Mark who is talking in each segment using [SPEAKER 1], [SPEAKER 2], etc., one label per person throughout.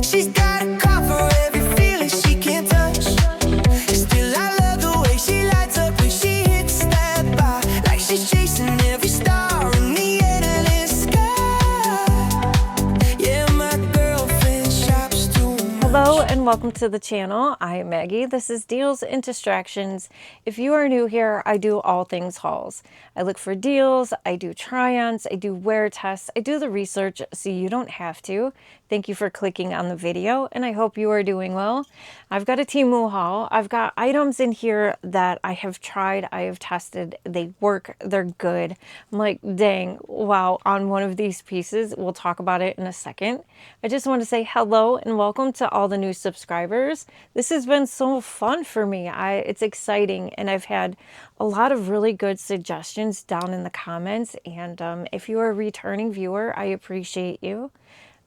[SPEAKER 1] She's got a call for every feeling she can't touch. Still I love the way she lights up when she hits that bar, like she's chasing every star in the endless sky. Yeah, my girlfriend shops too much.
[SPEAKER 2] Hello and welcome to the channel. I am Maggie. This is Deals and Distractions. If you are new here, I do all things hauls. I look for deals, I do try-ons, I do wear tests, I do the research so you don't have to. Thank you for clicking on the video and I hope you are doing well. I've got a Temu haul. I've got items in here that I have tried, I have tested, they work, they're good. I'm like, dang, wow, on one of these pieces. We'll talk about it in a second. I just want to say hello and welcome to all the new subscribers. This has been so fun for me. It's exciting and I've had a lot of really good suggestions down in the comments, and if you are a returning viewer, I appreciate you.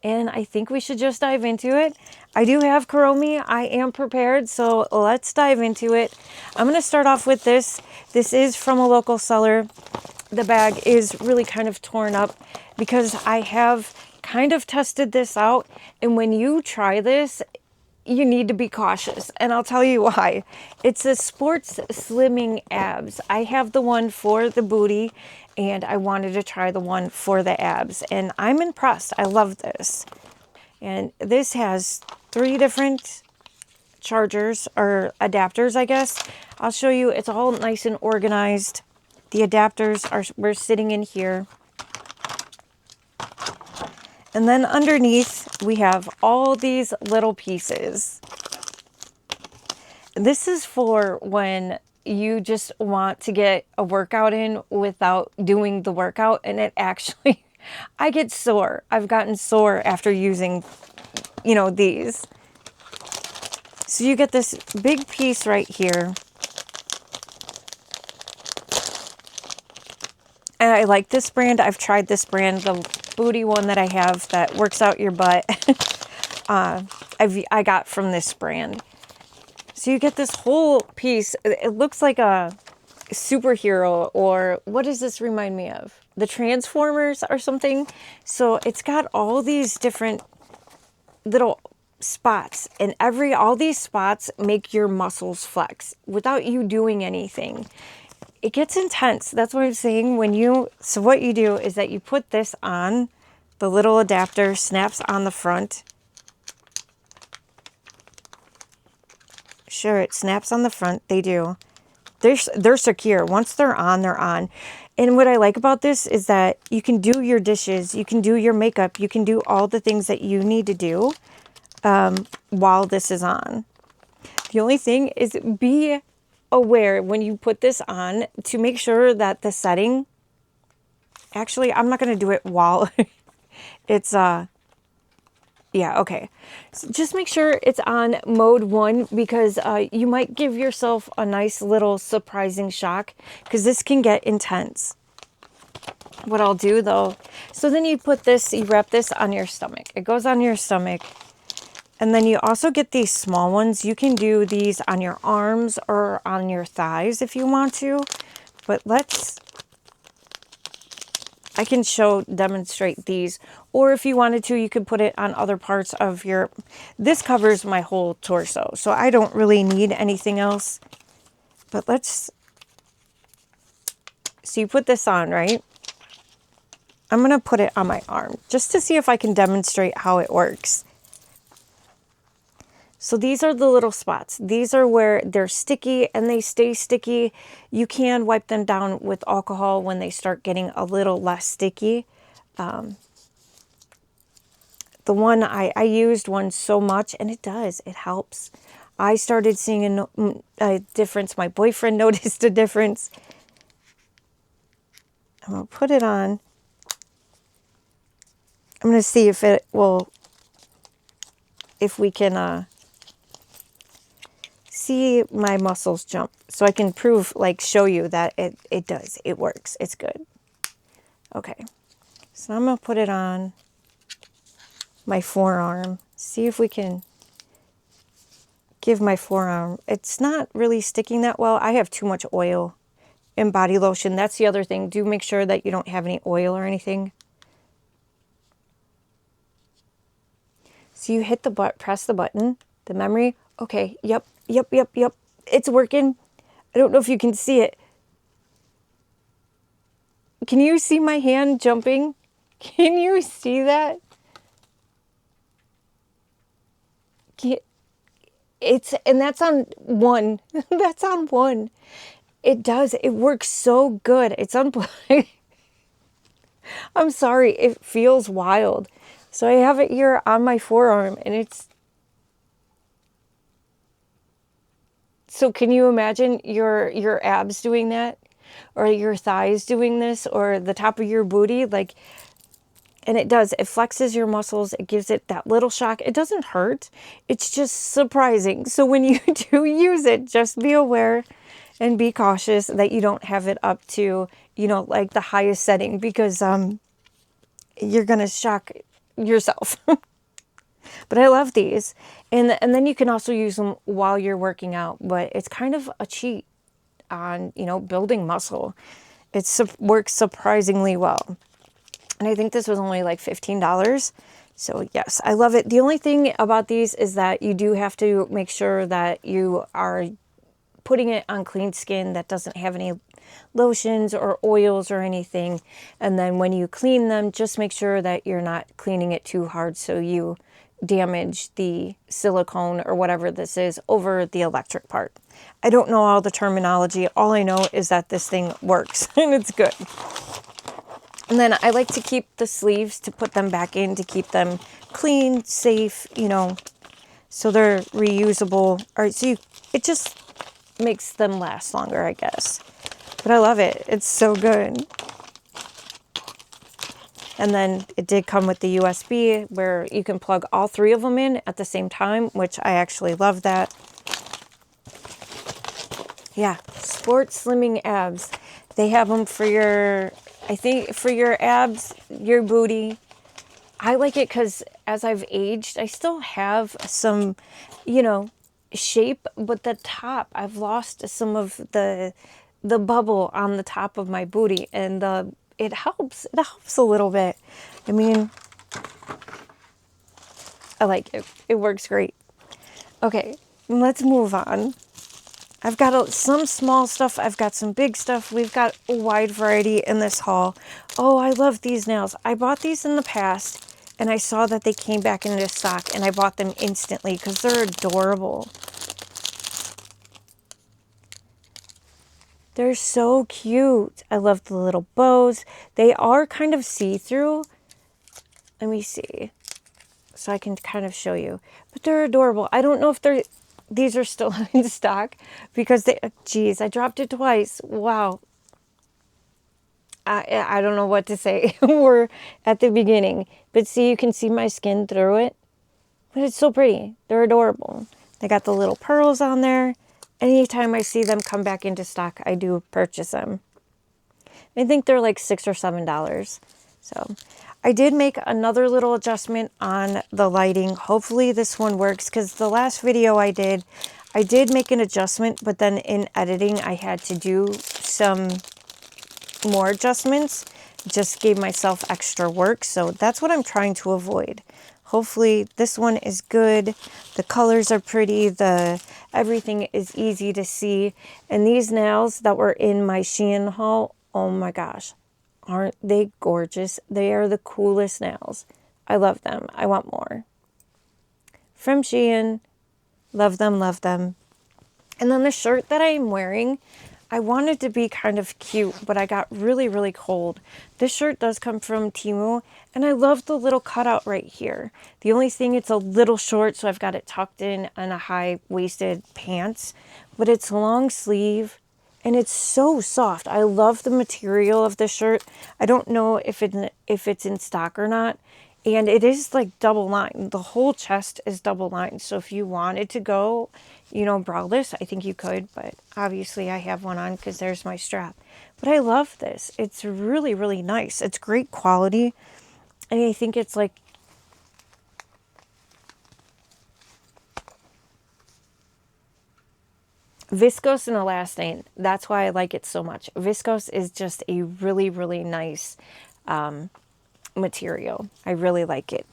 [SPEAKER 2] And I think we should just dive into it. I do have Kuromi. I am prepared, so let's dive into it. I'm going to start off with this. This is from a local seller. The bag is really kind of torn up because I have kind of tested this out, and when you try this, you need to be cautious, and I'll tell you why. It's a sports slimming abs. I have the one for the booty, and I wanted to try the one for the abs, and I'm impressed. I love this. And this has 3 different chargers, or adapters, I guess. I'll show you. It's all nice and organized. The adapters we're sitting in here. And then underneath, we have all these little pieces. This is for when you just want to get a workout in without doing the workout. And it actually, I get sore. I've gotten sore after using, these. So you get this big piece right here. And I like this brand. I've tried this brand, the booty one that I have that works out your butt. I got from this brand. So you get this whole piece. It looks like a superhero, or what does this remind me of? The Transformers or something. So it's got all these different little spots, and all these spots make your muscles flex without you doing anything. It gets intense. That's what I'm saying. So what you do is that you put this on, the little adapter snaps on the front. Sure, it snaps on the front. They do. They're secure. Once they're on, they're on. And what I like about this is that you can do your dishes, you can do your makeup, you can do all the things that you need to do while this is on. The only thing is be aware when you put this on to make sure that the setting, actually I'm not going to do it while it's yeah, okay, so just make sure it's on mode 1, because you might give yourself a nice little surprising shock, because this can get intense. What I'll do though, so then you wrap this on your stomach. It goes on your stomach. And then you also get these small ones. You can do these on your arms or on your thighs if you want to. But I can demonstrate these. Or if you wanted to, you could put it on other parts of this covers my whole torso. So I don't really need anything else. But so you put this on, right? I'm going to put it on my arm just to see if I can demonstrate how it works. So these are the little spots. These are where they're sticky and they stay sticky. You can wipe them down with alcohol when they start getting a little less sticky. The one I used one so much, and it helps. I started seeing a difference. My boyfriend noticed a difference. I'm going to put it on. I'm going to see if we can see my muscles jump, so I can show you that it does. It works. It's good. Okay. So I'm going to put it on my forearm. See if we can give my forearm. It's not really sticking that well. I have too much oil and body lotion. That's the other thing. Do make sure that you don't have any oil or anything. So you hit the press the button, the memory. Okay, yep. It's working. I don't know if you can see it. Can you see my hand jumping? Can you see that? And that's on 1. That's on 1. It does. It works so good. It's unplugged. I'm sorry. It feels wild. So I have it here on my forearm, and it's... So can you imagine your abs doing that? Or your thighs doing this? Or the top of your booty? Like, and it does. It flexes your muscles. It gives it that little shock. It doesn't hurt. It's just surprising. So when you do use it, just be aware and be cautious that you don't have it up to, you know, like the highest setting, because you're going to shock yourself. But I love these. And then you can also use them while you're working out. But it's kind of a cheat on, you know, building muscle. It works surprisingly well. And I think this was only like $15. So yes, I love it. The only thing about these is that you do have to make sure that you are putting it on clean skin that doesn't have any lotions or oils or anything. And then when you clean them, just make sure that you're not cleaning it too hard so you damage the silicone or whatever this is over the electric part. I don't know all the terminology. All I know is that this thing works and it's good. And then I like to keep the sleeves to put them back in to keep them clean, safe, you know, so they're reusable. Or so it just makes them last longer, I guess. But I love it. It's so good. And then it did come with the USB where you can plug all 3 of them in at the same time, which I actually love that. Yeah, Sport Slimming Abs. They have them for your, I think, for your abs, your booty. I like it because as I've aged, I still have some, you know, shape, but the top, I've lost some of the bubble on the top of my booty, and it helps a little bit. I mean, I like it. It works great. Okay, let's move on. I've got some small stuff. I've got some big stuff. We've got a wide variety in this haul. Oh, I love these nails. I bought these in the past, and I saw that they came back into stock, and I bought them instantly because they're adorable. They're so cute. I love the little bows. They are kind of see-through. Let me see. So I can kind of show you. But they're adorable. I don't know if these are still in stock because geez, I dropped it twice. Wow. I don't know what to say. We're at the beginning. But see, you can see my skin through it. But it's so pretty. They're adorable. They got the little pearls on there. Anytime I see them come back into stock, I do purchase them. I think they're like $6 or $7. So I did make another little adjustment on the lighting. Hopefully this one works because the last video I did make an adjustment, but then in editing, I had to do some more adjustments. Just gave myself extra work. So that's what I'm trying to avoid. Hopefully this one is good. The colors are pretty. Everything is easy to see. And these nails that were in my SEaNSORY haul, oh my gosh, aren't they gorgeous? They are the coolest nails. I love them. I want more. From SEaNSORY, love them, love them. And then the shirt that I'm wearing, I wanted to be kind of cute, but I got really, really cold. This shirt does come from Temu, and I love the little cutout right here. The only thing, it's a little short, so I've got it tucked in a high-waisted pants, but it's long sleeve, and it's so soft. I love the material of this shirt. I don't know if it's in stock or not, and it is like double lined. The whole chest is double lined, so if you wanted to go, you know, braless, I think you could, but obviously I have one on because there's my strap. But I love this. It's really, really nice. It's great quality. And I think it's like viscose and elastane. That's why I like it so much. Viscose is just a really, really nice material. I really like it.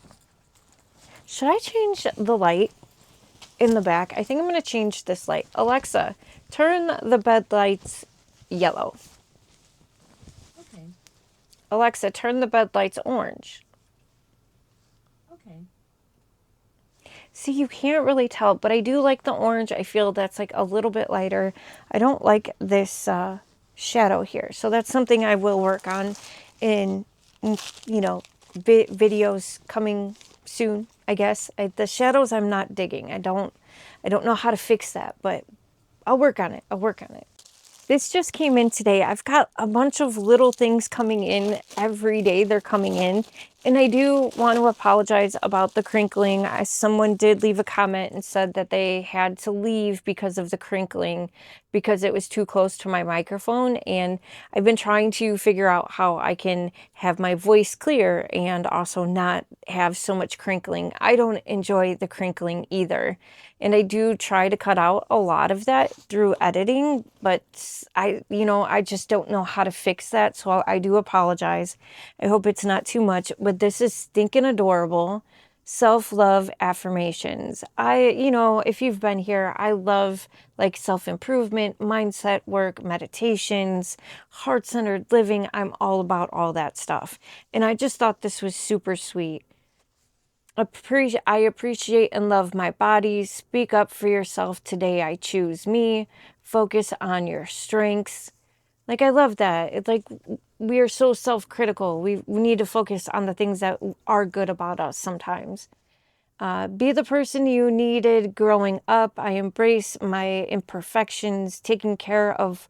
[SPEAKER 2] Should I change the light in the back? I think I'm going to change this light. Alexa, turn the bed lights yellow.
[SPEAKER 3] Okay.
[SPEAKER 2] Alexa, turn the bed lights orange.
[SPEAKER 3] Okay.
[SPEAKER 2] See, you can't really tell, but I do like the orange. I feel that's like a little bit lighter. I don't like this shadow here. So that's something I will work on in, you know, videos coming soon, I guess. The shadows I'm not digging. I don't know how to fix that, but I'll work on it. I'll work on it. This just came in today. I've got a bunch of little things coming in every day. They're coming in. And I do want to apologize about the crinkling. Someone did leave a comment and said that they had to leave because of the crinkling, because it was too close to my microphone. And I've been trying to figure out how I can have my voice clear and also not have so much crinkling. I don't enjoy the crinkling either. And I do try to cut out a lot of that through editing, but I just don't know how to fix that. So I do apologize. I hope it's not too much, but this is stinking adorable. Self-love affirmations. If you've been here, I love like self-improvement, mindset work, meditations, heart-centered living. I'm all about all that stuff. And I just thought this was super sweet. I appreciate and love my body. Speak up for yourself today. I choose me. Focus on your strengths. Like, I love that. It's like we are so self-critical. We need to focus on the things that are good about us sometimes. Be the person you needed growing up. I embrace my imperfections. Taking care of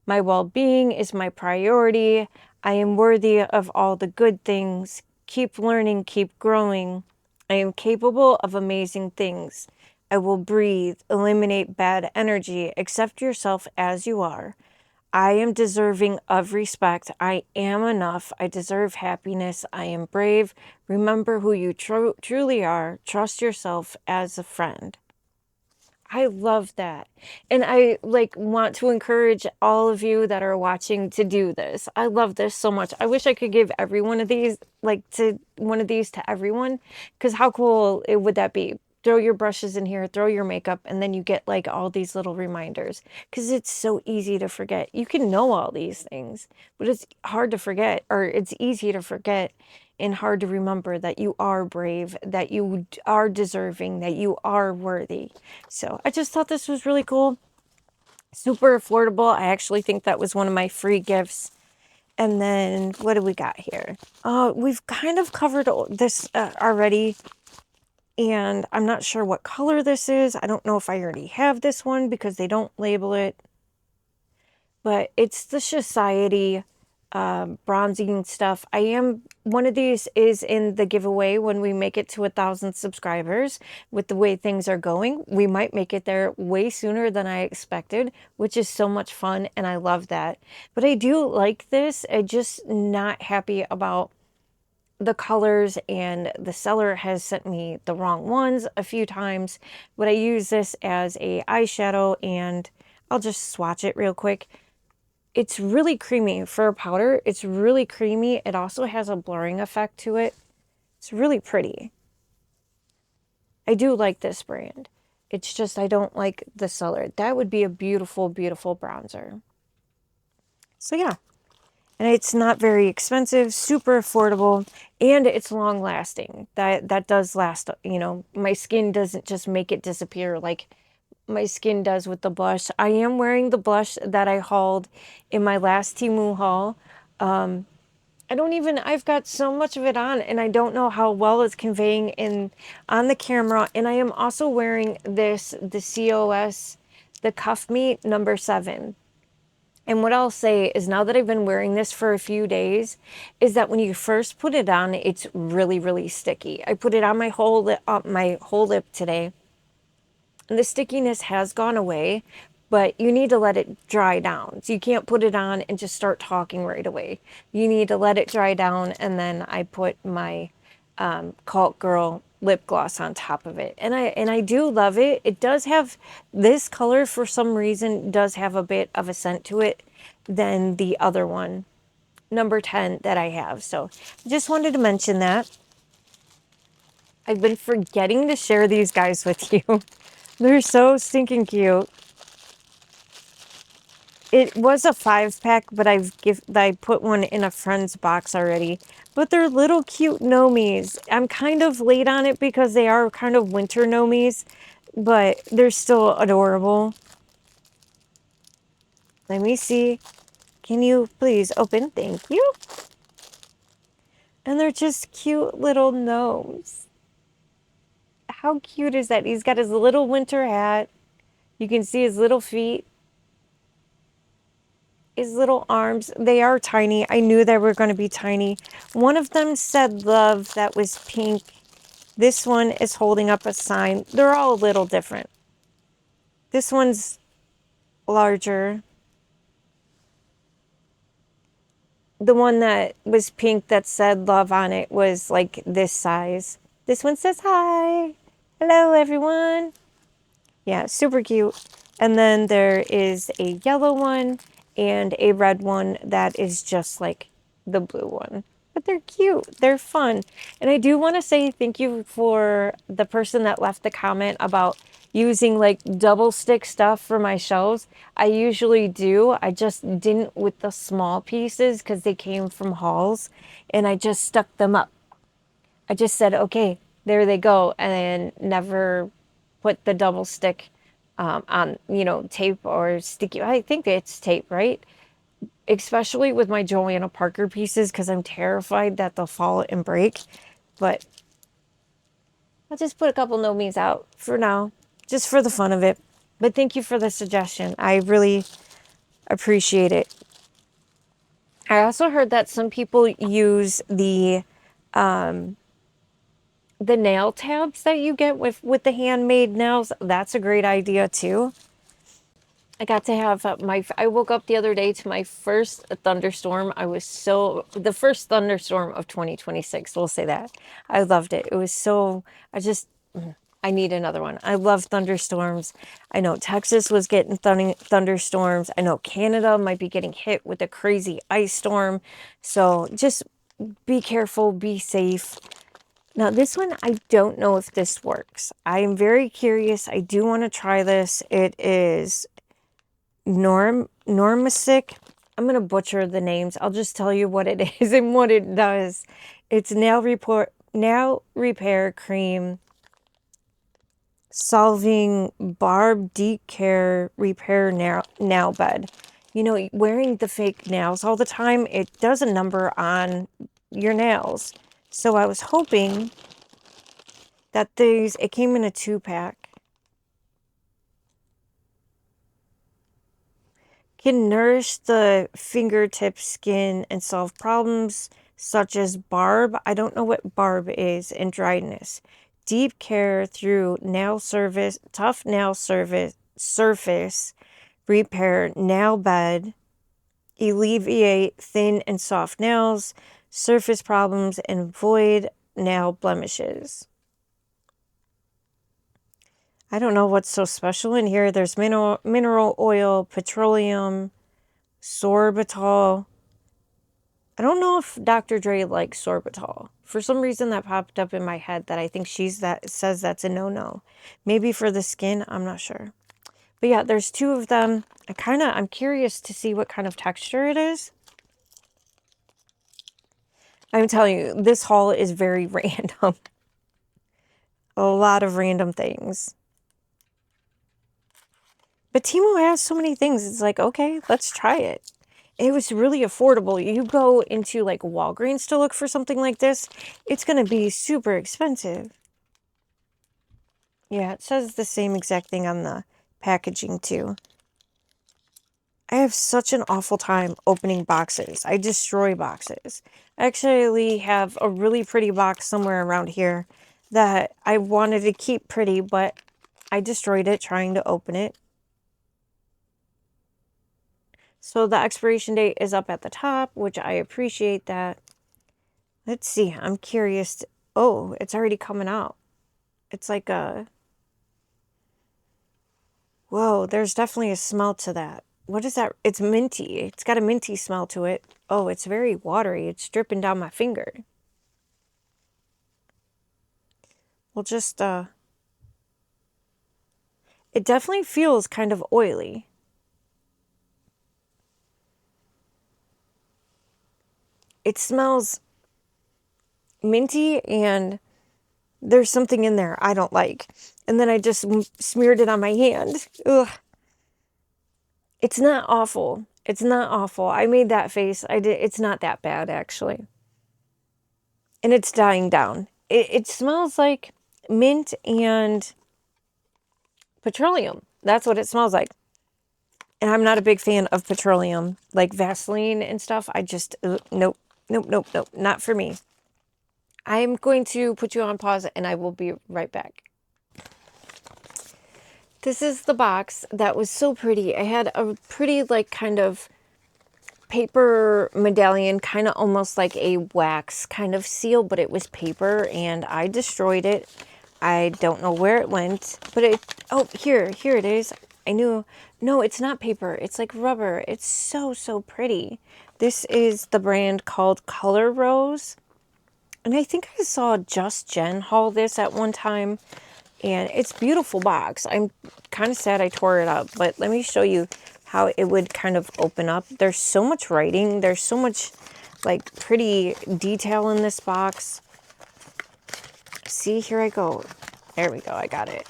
[SPEAKER 2] my well-being is my priority. I am worthy of all the good things. Keep learning, keep growing. I am capable of amazing things. I will breathe, eliminate bad energy, accept yourself as you are. I am deserving of respect. I am enough. I deserve happiness. I am brave. Remember who you truly are. Trust yourself as a friend. I love that. And I want to encourage all of you that are watching to do this. I love this so much. I wish I could give every one of these, to everyone, because how cool would that be? Throw your brushes in here, throw your makeup, and then you get like all these little reminders, because it's so easy to forget. You can know all these things, but it's hard to forget, or it's easy to forget and hard to remember that you are brave, that you are deserving, that you are worthy. So I just thought this was really cool. Super affordable. I actually think that was one of my free gifts. And then what do we got here? We've kind of covered this already. And I'm not sure what color this is. I don't know if I already have this one because they don't label it. But it's the Society bronzing stuff. One of these is in the giveaway when we make it to 1,000 subscribers. With the way things are going, we might make it there way sooner than I expected, which is so much fun, and I love that. But I do like this. I'm just not happy about the colors, and the seller has sent me the wrong ones a few times. But I use this as a eyeshadow, and I'll just swatch it real quick. It's really creamy for a powder. It's really creamy. It also has a blurring effect to it. It's really pretty. I do like this brand. It's just I don't like the seller. That would be a beautiful, beautiful bronzer. So yeah. And it's not very expensive, super affordable, and it's long lasting. That does last, my skin doesn't just make it disappear like my skin does with the blush. I am wearing the blush that I hauled in my last Temu haul. I've got so much of it on, and I don't know how well it's conveying on the camera. And I am also wearing the COS, the Cuff Me number 7. And what I'll say is, now that I've been wearing this for a few days, is that when you first put it on, it's really, really sticky. I put it on my whole lip today, and the stickiness has gone away, but you need to let it dry down. So you can't put it on and just start talking right away. You need to let it dry down, and then I put my Cult Girl lip gloss on top of it. And I do love it. It does have, this color for some reason does have a bit of a scent to it than the other one, number 10, that I have. So just wanted to mention that. I've been forgetting to share these guys with you. They're so stinking cute. It was a 5-pack, but I put one in a friend's box already. But they're little cute nomies. I'm kind of late on it because they are kind of winter nomies, but they're still adorable. Let me see. Can you please open? Thank you. And they're just cute little gnomes. How cute is that? He's got his little winter hat. You can see his little feet. His little arms. They are tiny. I knew they were going to be tiny. One of them said love. That was pink. This one is holding up a sign. They're all a little different. This one's larger. The one that was pink that said love on it was like this size. This one says hi. Hello, everyone. Yeah, super cute. And then there is a yellow one and a red one that is just like the blue one. But they're cute. They're fun. And I do want to say thank you for the person that left the comment about using like double stick stuff for my shelves. I usually do. I just didn't with the small pieces because they came from hauls. And I just stuck them up. I just said, okay, there they go. And never put the double stick on, you know, tape or sticky. I think it's tape, right? Especially with my Joanna Parker pieces because I'm terrified that they'll fall and break. But I'll just put a couple nomies out for now, just for the fun of it. But thank you for the suggestion. I really appreciate it. I also heard that some people use the nail tabs that you get with the handmade nails. That's a great idea too. I got to have I woke up the other day to my first thunderstorm. The first thunderstorm of 2026, we'll say that. I loved it. It was so, I need another one. I love thunderstorms. I know Texas was getting thunderstorms. I know Canada might be getting hit with a crazy ice storm. So just be careful, be safe. Now this one, I don't know if this works. I am very curious. I do want to try this. It is Normasic. I'm going to butcher the names. I'll just tell you what it is and what it does. It's nail repair cream solving barb deep care repair nail bed. You know, wearing the fake nails all the time, it does a number on your nails. So I was hoping that it came in a 2-pack. Can nourish the fingertip skin and solve problems such as barb. I don't know what barb is, and dryness. Deep care through tough nail surface, repair nail bed, alleviate thin and soft nails, surface problems, and avoid nail blemishes. I don't know what's so special in here. There's mineral oil, petroleum, sorbitol. I don't know if Dr. Dre likes sorbitol. For some reason that popped up in my head that I think says that's a no-no. Maybe for the skin, I'm not sure. But yeah, there's 2 of them. I'm curious to see what kind of texture it is. I'm telling you, this haul is very random. A lot of random things. But Temu has so many things. It's like, okay, let's try it. It was really affordable. You go into like Walgreens to look for something like this, it's going to be super expensive. Yeah, it says the same exact thing on the packaging too. I have such an awful time opening boxes. I destroy boxes. I actually have a really pretty box somewhere around here that I wanted to keep pretty, but I destroyed it trying to open it. So the expiration date is up at the top, which I appreciate that. Let's see. I'm curious. Oh, it's already coming out. It's like a... Whoa, there's definitely a smell to that. What is that? It's minty. It's got a minty smell to it. Oh, it's very watery. It's dripping down my finger. we'll just, it definitely feels kind of oily. It smells minty and there's something in there I don't like. And then I just smeared it on my hand. Ugh. It's not awful. It's not awful. I made that face. I did. It's not that bad, actually. And it's dying down. It smells like mint and petroleum. That's what it smells like. And I'm not a big fan of petroleum, like Vaseline and stuff. I just, nope, nope, nope, nope, not for me. I'm going to put you on pause and I will be right back. This is the box that was so pretty. I had a pretty, like, kind of paper medallion, kind of almost like a wax kind of seal, but it was paper and I destroyed it. I don't know where it went, but it, oh, here it is. I knew, no, it's not paper. It's like rubber. It's so, so pretty. This is the brand called Color Rose. And I think I saw JyflJurneez haul this at one time. And it's a beautiful box. I'm kind of sad I tore it up, but let me show you how it would kind of open up. There's so much writing. There's so much, like, pretty detail in this box. See, here I go. There we go. I got it.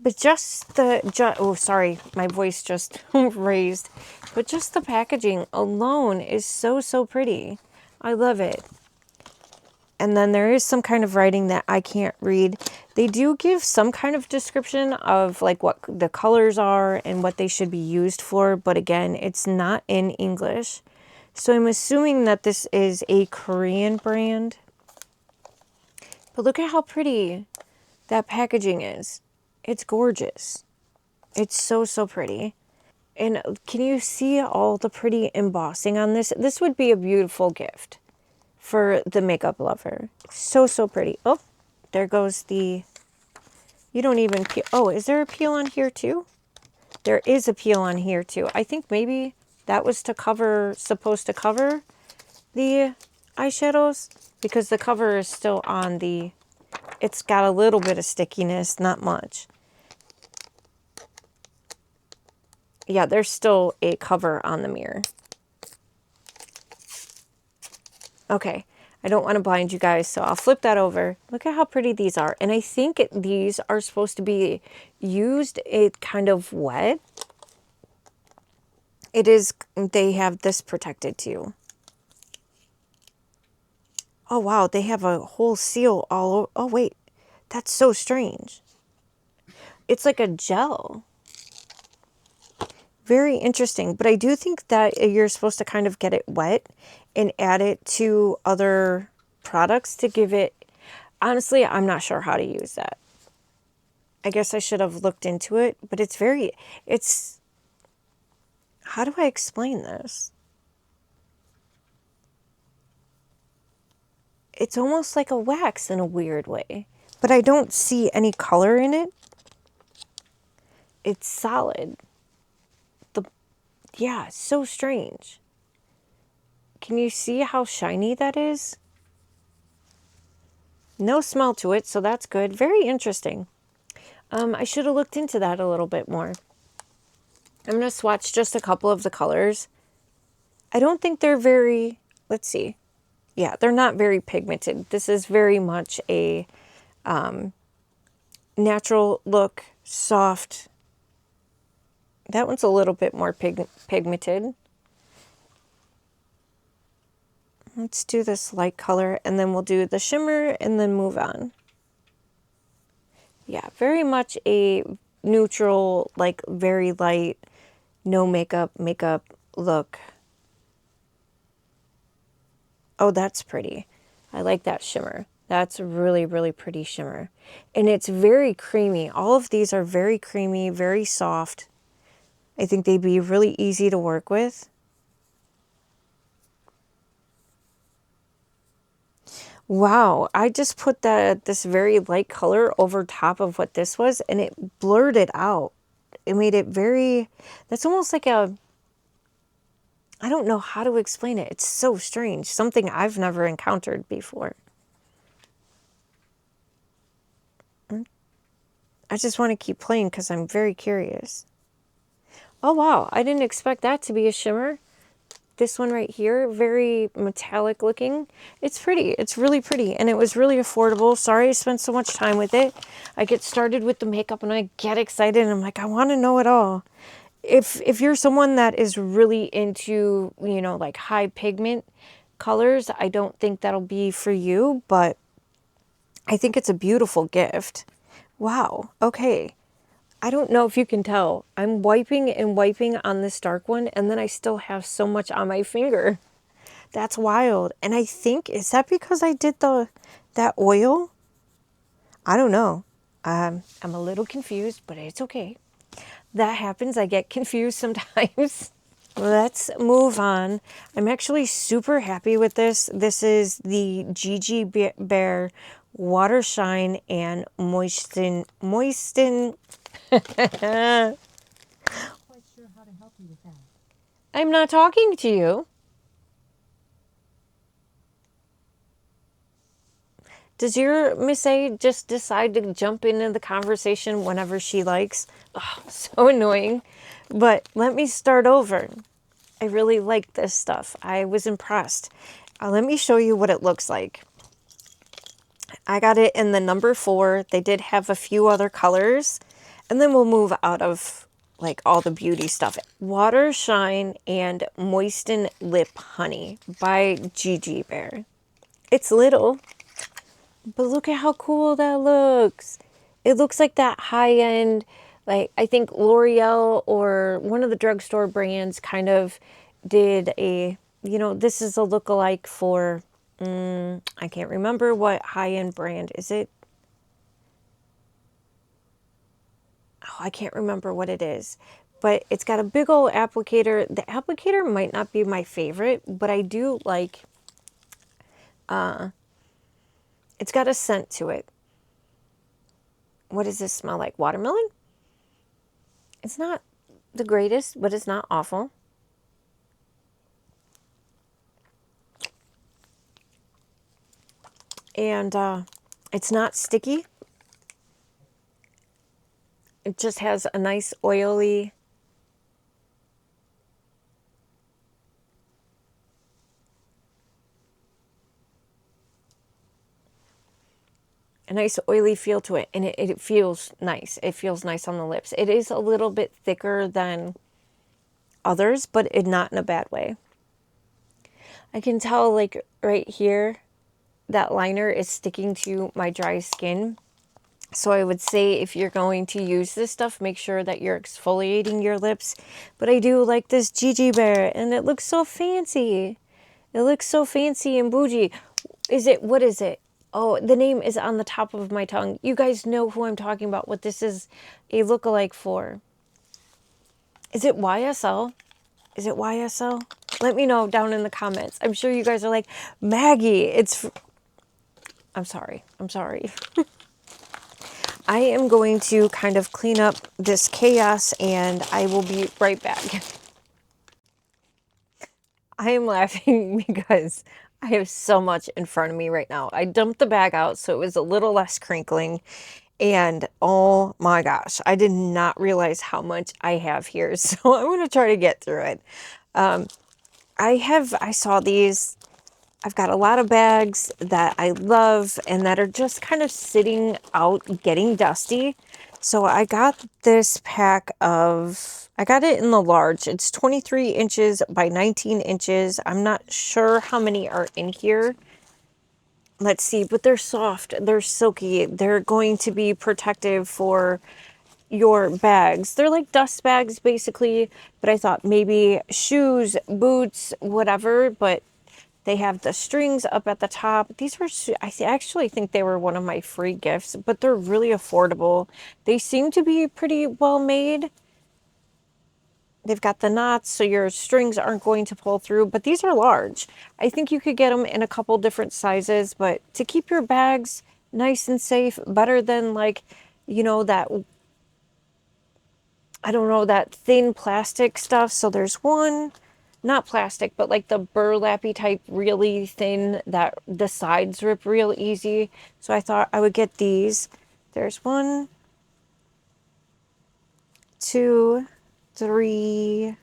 [SPEAKER 2] But just the, oh, sorry, my voice just raised. But just the packaging alone is so, so pretty. I love it. And then there is some kind of writing that I can't read. They do give some kind of description of like what the colors are and what they should be used for. But again, it's not in English. So I'm assuming that this is a Korean brand. But look at how pretty that packaging is. It's gorgeous. It's so, so pretty. And can you see all the pretty embossing on this? This would be a beautiful gift for the makeup lover. So, so pretty. Oh, there goes the, you don't even peel. Oh, is there a peel on here too? There is a peel on here too. I think maybe that was to cover, supposed to cover the eyeshadows because the cover is still on the, it's got a little bit of stickiness, not much. Yeah, there's still a cover on the mirror. Okay, I don't want to blind you guys, so I'll flip that over. Look at how pretty these are. And I think these are supposed to be used it kind of wet. It is, they have this protected too. Oh, wow, they have a whole seal all over. Oh, wait, that's so strange. It's like a gel. Very interesting, but I do think that you're supposed to kind of get it wet and add it to other products to give it, honestly, I'm not sure how to use that. I guess I should have looked into it, but it's very, it's, how do I explain this? It's almost like a wax in a weird way, but I don't see any color in it. It's solid. Yeah, so strange. Can you see how shiny that is? No smell to it, so that's good. Very interesting. I should have looked into that a little bit more. I'm going to swatch just a couple of the colors. I don't think they're very, let's see. Yeah, they're not very pigmented. This is very much a natural look, soft. That one's a little bit more pigmented. Let's do this light color and then we'll do the shimmer and then move on. Yeah, very much a neutral, like very light, no makeup look. Oh, that's pretty. I like that shimmer. That's a really, really pretty shimmer. And it's very creamy. All of these are very creamy, very soft. I think they'd be really easy to work with. Wow, I just put this very light color over top of what this was and it blurred it out. It made it very, that's almost like a, I don't know how to explain it. It's so strange. Something I've never encountered before. I just want to keep playing because I'm very curious. Oh, wow. I didn't expect that to be a shimmer. This one right here, very metallic looking. It's pretty. It's really pretty. And it was really affordable. Sorry I spent so much time with it. I get started with the makeup and I get excited. And I'm like, I want to know it all. If you're someone that is really into, you know, like high pigment colors, I don't think that'll be for you. But I think it's a beautiful gift. Wow. Okay. I don't know if you can tell. I'm wiping and wiping on this dark one, and then I still have so much on my finger. That's wild. And I think, is that because I did that oil? I don't know. I'm a little confused, but it's okay. That happens. I get confused sometimes. Let's move on. I'm actually super happy with this. This is the Gigi Bear Water Shine and Moisten.
[SPEAKER 3] Quite sure how to help you with that.
[SPEAKER 2] I'm not talking to you. Does your Miss A just decide to jump into the conversation whenever she likes? Oh, so annoying. But let me start over. I really like this stuff. I was impressed. Let me show you what it looks like. I got it in the number 4. They did have a few other colors. And then we'll move out of like all the beauty stuff. Water Shine and Moisten Lip Honey by Gigi Bear. It's little, but look at how cool that looks. It looks like that high-end, like I think L'Oreal or one of the drugstore brands kind of did a, you know, this is a lookalike for, I can't remember what high-end brand. Is it? Oh, I can't remember what it is, but it's got a big old applicator. The applicator might not be my favorite, but I do like, it's got a scent to it. What does this smell like? Watermelon? It's not the greatest, but it's not awful. And it's not sticky. It just has a nice oily, feel to it, and it feels nice. It feels nice on the lips. It is a little bit thicker than others, but not in a bad way. I can tell, like, right here, that liner is sticking to my dry skin. So I would say if you're going to use this stuff, make sure that you're exfoliating your lips. But I do like this Gigi Bear, and it looks so fancy. It looks so fancy and bougie. What is it? Oh, the name is on the top of my tongue. You guys know who I'm talking about, what this is a lookalike for. Is it YSL? Is it YSL? Let me know down in the comments. I'm sure you guys are like, Maggie, I'm sorry. I am going to kind of clean up this chaos, and I will be right back. I am laughing because I have so much in front of me right now. I dumped the bag out so it was a little less crinkling, and oh my gosh, I did not realize how much I have here, so I'm going to try to get through it. I saw these. I've got a lot of bags that I love and that are just kind of sitting out getting dusty. So I got this pack of, I got it in the large. It's 23 inches by 19 inches. I'm not sure how many are in here. Let's see, but they're soft. They're silky. They're going to be protective for your bags. They're like dust bags basically, but I thought maybe shoes, boots, whatever, but they have the strings up at the top. These were, I actually think they were one of my free gifts, but they're really affordable. They seem to be pretty well made. They've got the knots so your strings aren't going to pull through, but these are large. I think you could get them in a couple different sizes, but to keep your bags nice and safe, better than like, you know, that, I don't know, that thin plastic stuff. So there's one, not plastic, but like the burlappy type, really thin, that the sides rip real easy. So I thought I would get these. There's 1, 2, 3,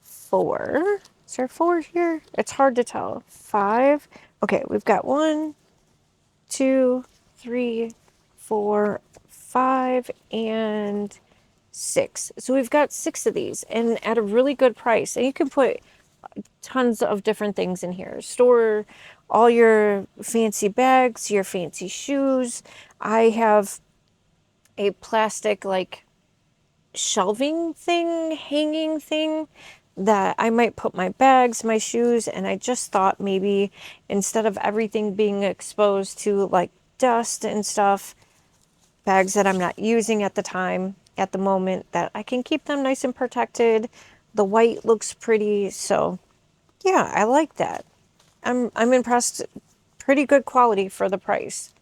[SPEAKER 2] 4. Is there 4 here? It's hard to tell. 5. Okay, we've got 1, 2, 3, 4, 5, and 6. So we've got 6 of these, and at a really good price. And you can put tons of different things in here. Store all your fancy bags, your fancy shoes. I have a plastic like shelving thing, hanging thing that I might put my bags, my shoes, and I just thought maybe instead of everything being exposed to like dust and stuff, bags that I'm not using at the time, at the moment, that I can keep them nice and protected. The white looks pretty, so yeah, I like that. I'm impressed. Pretty good quality for the price.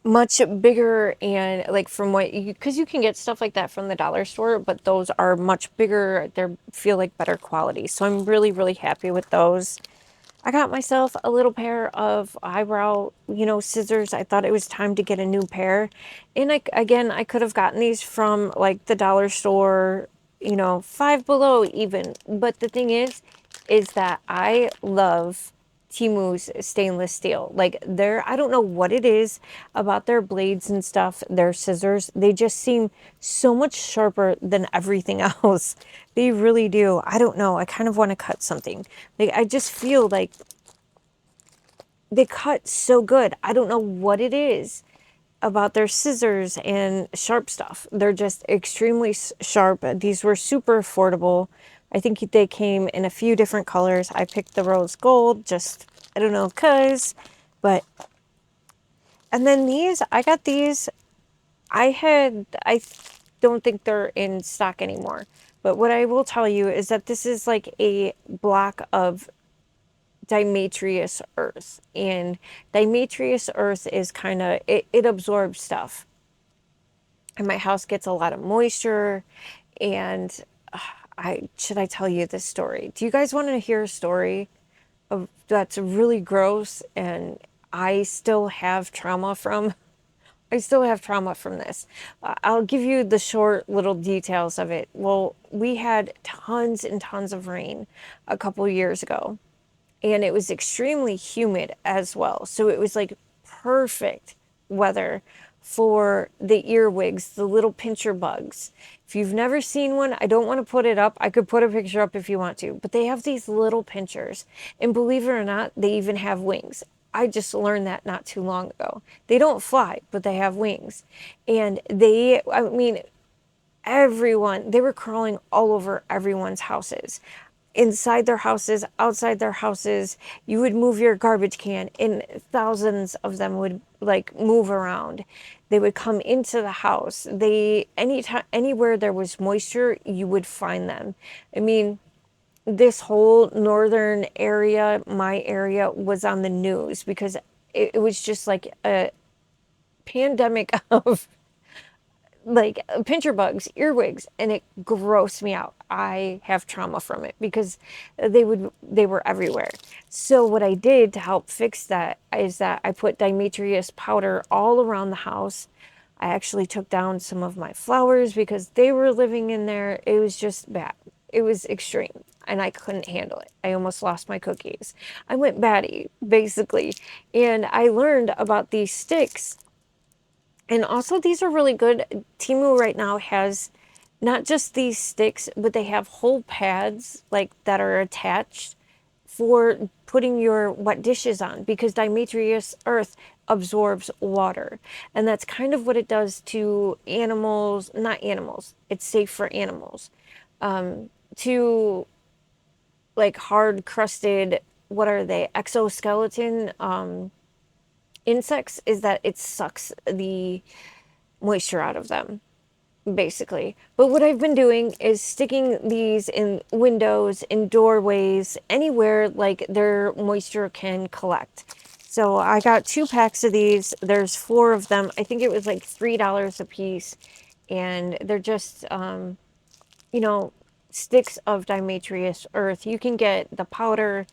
[SPEAKER 2] Much bigger, and like from what you, because you can get stuff like that from the dollar store, but those are much bigger. They feel like better quality. So I'm really, really happy with those. I got myself a little pair of eyebrow, scissors. I thought it was time to get a new pair. And I could have gotten these from like the dollar store, Five Below even. But the thing is that I love Temu's stainless steel. Like I don't know what it is about their blades and stuff, their scissors. They just seem so much sharper than everything else. They really do. I don't know. I kind of want to cut something. Like I just feel like they cut so good. I don't know what it is about their scissors and sharp stuff. They're just extremely sharp. These were super affordable. I think they came in a few different colors. I picked the rose gold, just, I don't know, and then these, I got these. I don't think they're in stock anymore. But what I will tell you is that this is like a block of dimatrious earth, and dimatrious earth is kind of, it absorbs stuff, and my house gets a lot of moisture. And should I tell you this story? Do you guys want to hear a story that's really gross and I still have trauma from? I still have trauma from this. I'll give you the short little details of it. Well, we had tons and tons of rain a couple years ago, and it was extremely humid as well. So it was like perfect weather for the earwigs, the little pincher bugs. If you've never seen one, I don't want to put it up. I could put a picture up if you want to, but they have these little pinchers, and believe it or not, they even have wings. I just learned that not too long ago. They don't fly, but they have wings. And they were crawling all over everyone's houses. Inside their houses, outside their houses. You would move your garbage can and thousands of them would like move around. They would come into the house. Anywhere there was moisture, you would find them. This whole northern area, my area, was on the news because it was just like a pandemic of like pincher bugs, earwigs, and it grossed me out. I have trauma from it because they were everywhere. So what I did to help fix that is that I put dimetrius powder all around the house. I actually took down some of my flowers because they were living in there. It was just bad. It was extreme, and I couldn't handle it. I almost lost my cookies. I went batty, basically. And I learned about these sticks. And also, these are really good. Temu right now has not just these sticks, but they have whole pads like that are attached for putting your wet dishes on, because dimetrius earth absorbs water. And that's kind of what it does to animals, not animals, it's safe for animals. To like hard crusted, what are they, exoskeleton insects, is that it sucks the moisture out of them, basically. But what I've been doing is sticking these in windows, in doorways, anywhere like their moisture can collect. So I got 2 packs of these. There's 4 of them. I think it was like $3 a piece. And they're just, sticks of dimetrius earth. You can get the powder.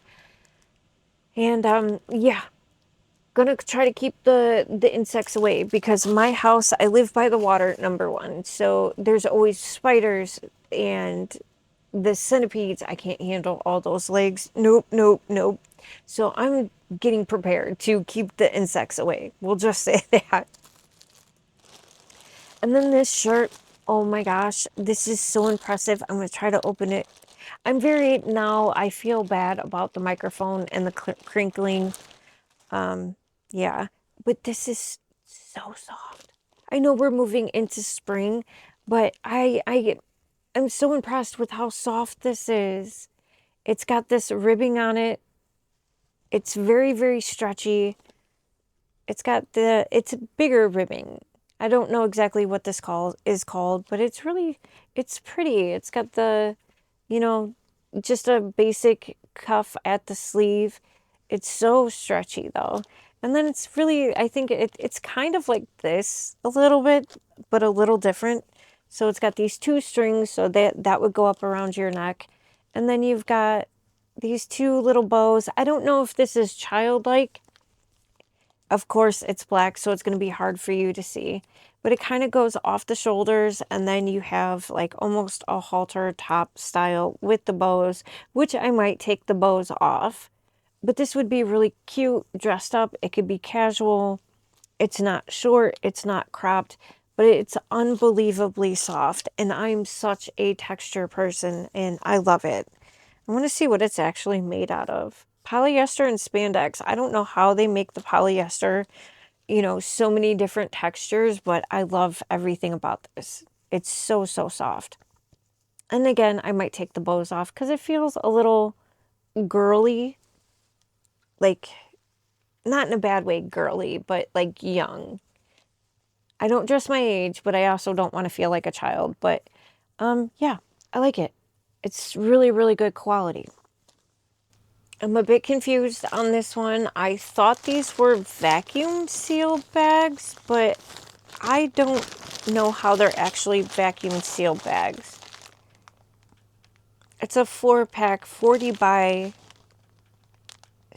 [SPEAKER 2] And yeah, gonna try to keep the insects away, because my house, I live by the water, number one. So there's always spiders and the centipedes. I can't handle all those legs. Nope, nope, nope. So I'm getting prepared to keep the insects away. We'll just say that. And then this shirt, oh my gosh, this is so impressive. I'm going to try to open it. Now I feel bad about the microphone and the crinkling. Yeah, but this is so soft. I know we're moving into spring, but I'm so impressed with how soft this is. It's got this ribbing on it. It's very, very stretchy. It's a bigger ribbing. I don't know exactly what this is called, but it's pretty. It's got the, just a basic cuff at the sleeve. It's so stretchy though. And then it's really, I think it's kind of like this a little bit, but a little different. So it's got these 2 strings, so that would go up around your neck. And then you've got these 2 little bows. I don't know if this is childlike. Of course, it's black, so it's going to be hard for you to see. But it kind of goes off the shoulders, and then you have like almost a halter top style with the bows, which I might take the bows off. But this would be really cute dressed up. It could be casual. It's not short. It's not cropped. But it's unbelievably soft. And I'm such a texture person. And I love it. I want to see what it's actually made out of. Polyester and spandex. I don't know how they make the polyester. So many different textures. But I love everything about this. It's so, so soft. And again, I might take the bows off because it feels a little girly. Like, not in a bad way girly, but like young. I don't dress my age, but I also don't want to feel like a child. But yeah, I like it. It's really, really good quality. I'm a bit confused on this one. I thought these were vacuum sealed bags, but I don't know how they're actually vacuum sealed bags. It's a 4-pack, 40 by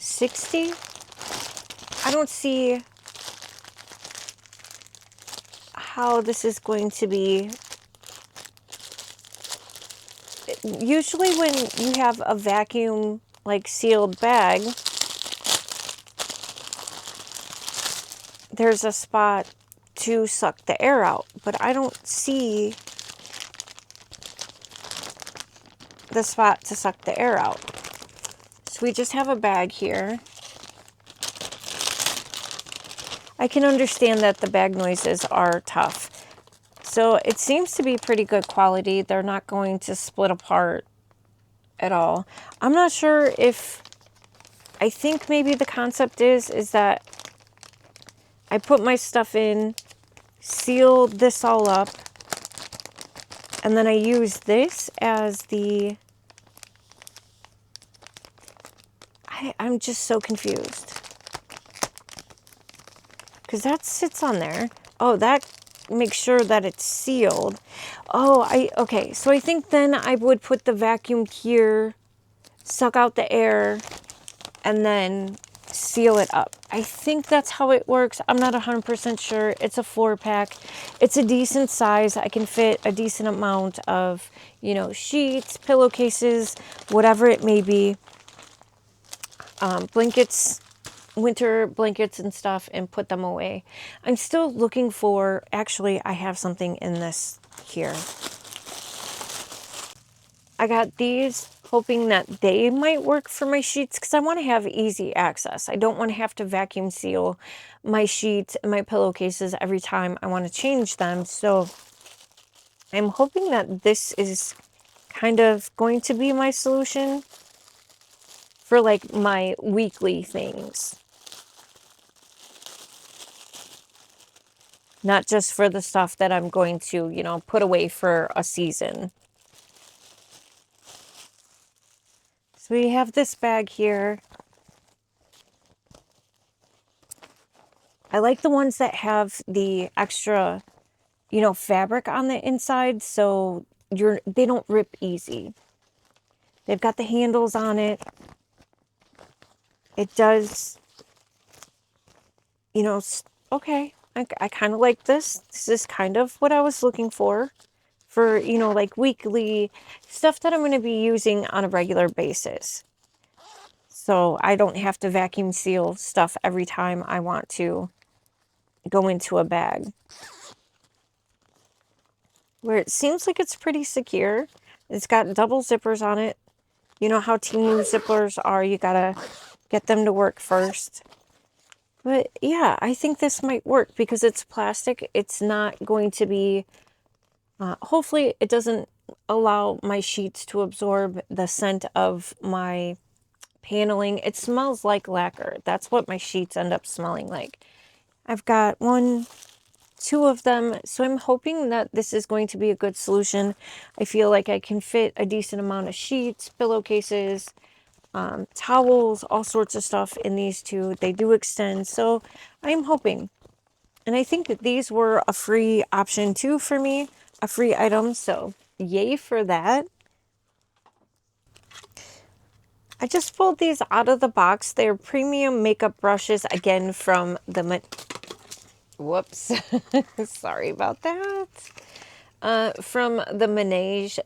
[SPEAKER 2] 60. I don't see how this is going to be. Usually when you have a vacuum like sealed bag, there's a spot to suck the air out, but I don't see the spot to suck the air out. So we just have a bag here. I can understand that the bag noises are tough. So it seems to be pretty good quality. They're not going to split apart at all. I'm not sure if, I think maybe the concept is that I put my stuff in, seal this all up, and then I use this as the, I'm just so confused. Because that sits on there. Oh, that makes sure that it's sealed. Oh, okay. So I think then I would put the vacuum here, suck out the air, and then seal it up. I think that's how it works. I'm not 100% sure. It's a 4-pack. It's a decent size. I can fit a decent amount of, sheets, pillowcases, whatever it may be. Blankets, winter blankets and stuff, and put them away. I'm still looking for, actually, I have something in this here. I got these, hoping that they might work for my sheets, because I want to have easy access. I don't want to have to vacuum seal my sheets and my pillowcases every time I want to change them. So I'm hoping that this is kind of going to be my solution for like my weekly things. Not just for the stuff that I'm going to, put away for a season. So we have this bag here. I like the ones that have the extra, fabric on the inside, so they don't rip easy. They've got the handles on it. It does you know, okay, I kind of like this. This is kind of what I was looking for, you know, like weekly stuff that I'm going to be using on a regular basis. So I don't have to vacuum seal stuff every time I want to go into a bag. Where it seems like it's pretty secure. It's got double zippers on it. You know how Temu zippers are. You gotta get them to work first. But yeah, I think this might work because it's plastic. It's not going to be... hopefully it doesn't allow my sheets to absorb the scent of my paneling. It smells like lacquer. That's what my sheets end up smelling like. I've got 2 of them, so I'm hoping that this is going to be a good solution. I feel like I can fit a decent amount of sheets, pillowcases, towels, all sorts of stuff in these 2. They do extend, so I'm hoping. And I think that these were a free option too for me, a free item, so yay for that. I just pulled these out of the box. They're premium makeup brushes, again from the... Whoops. Sorry about that. From the Menage.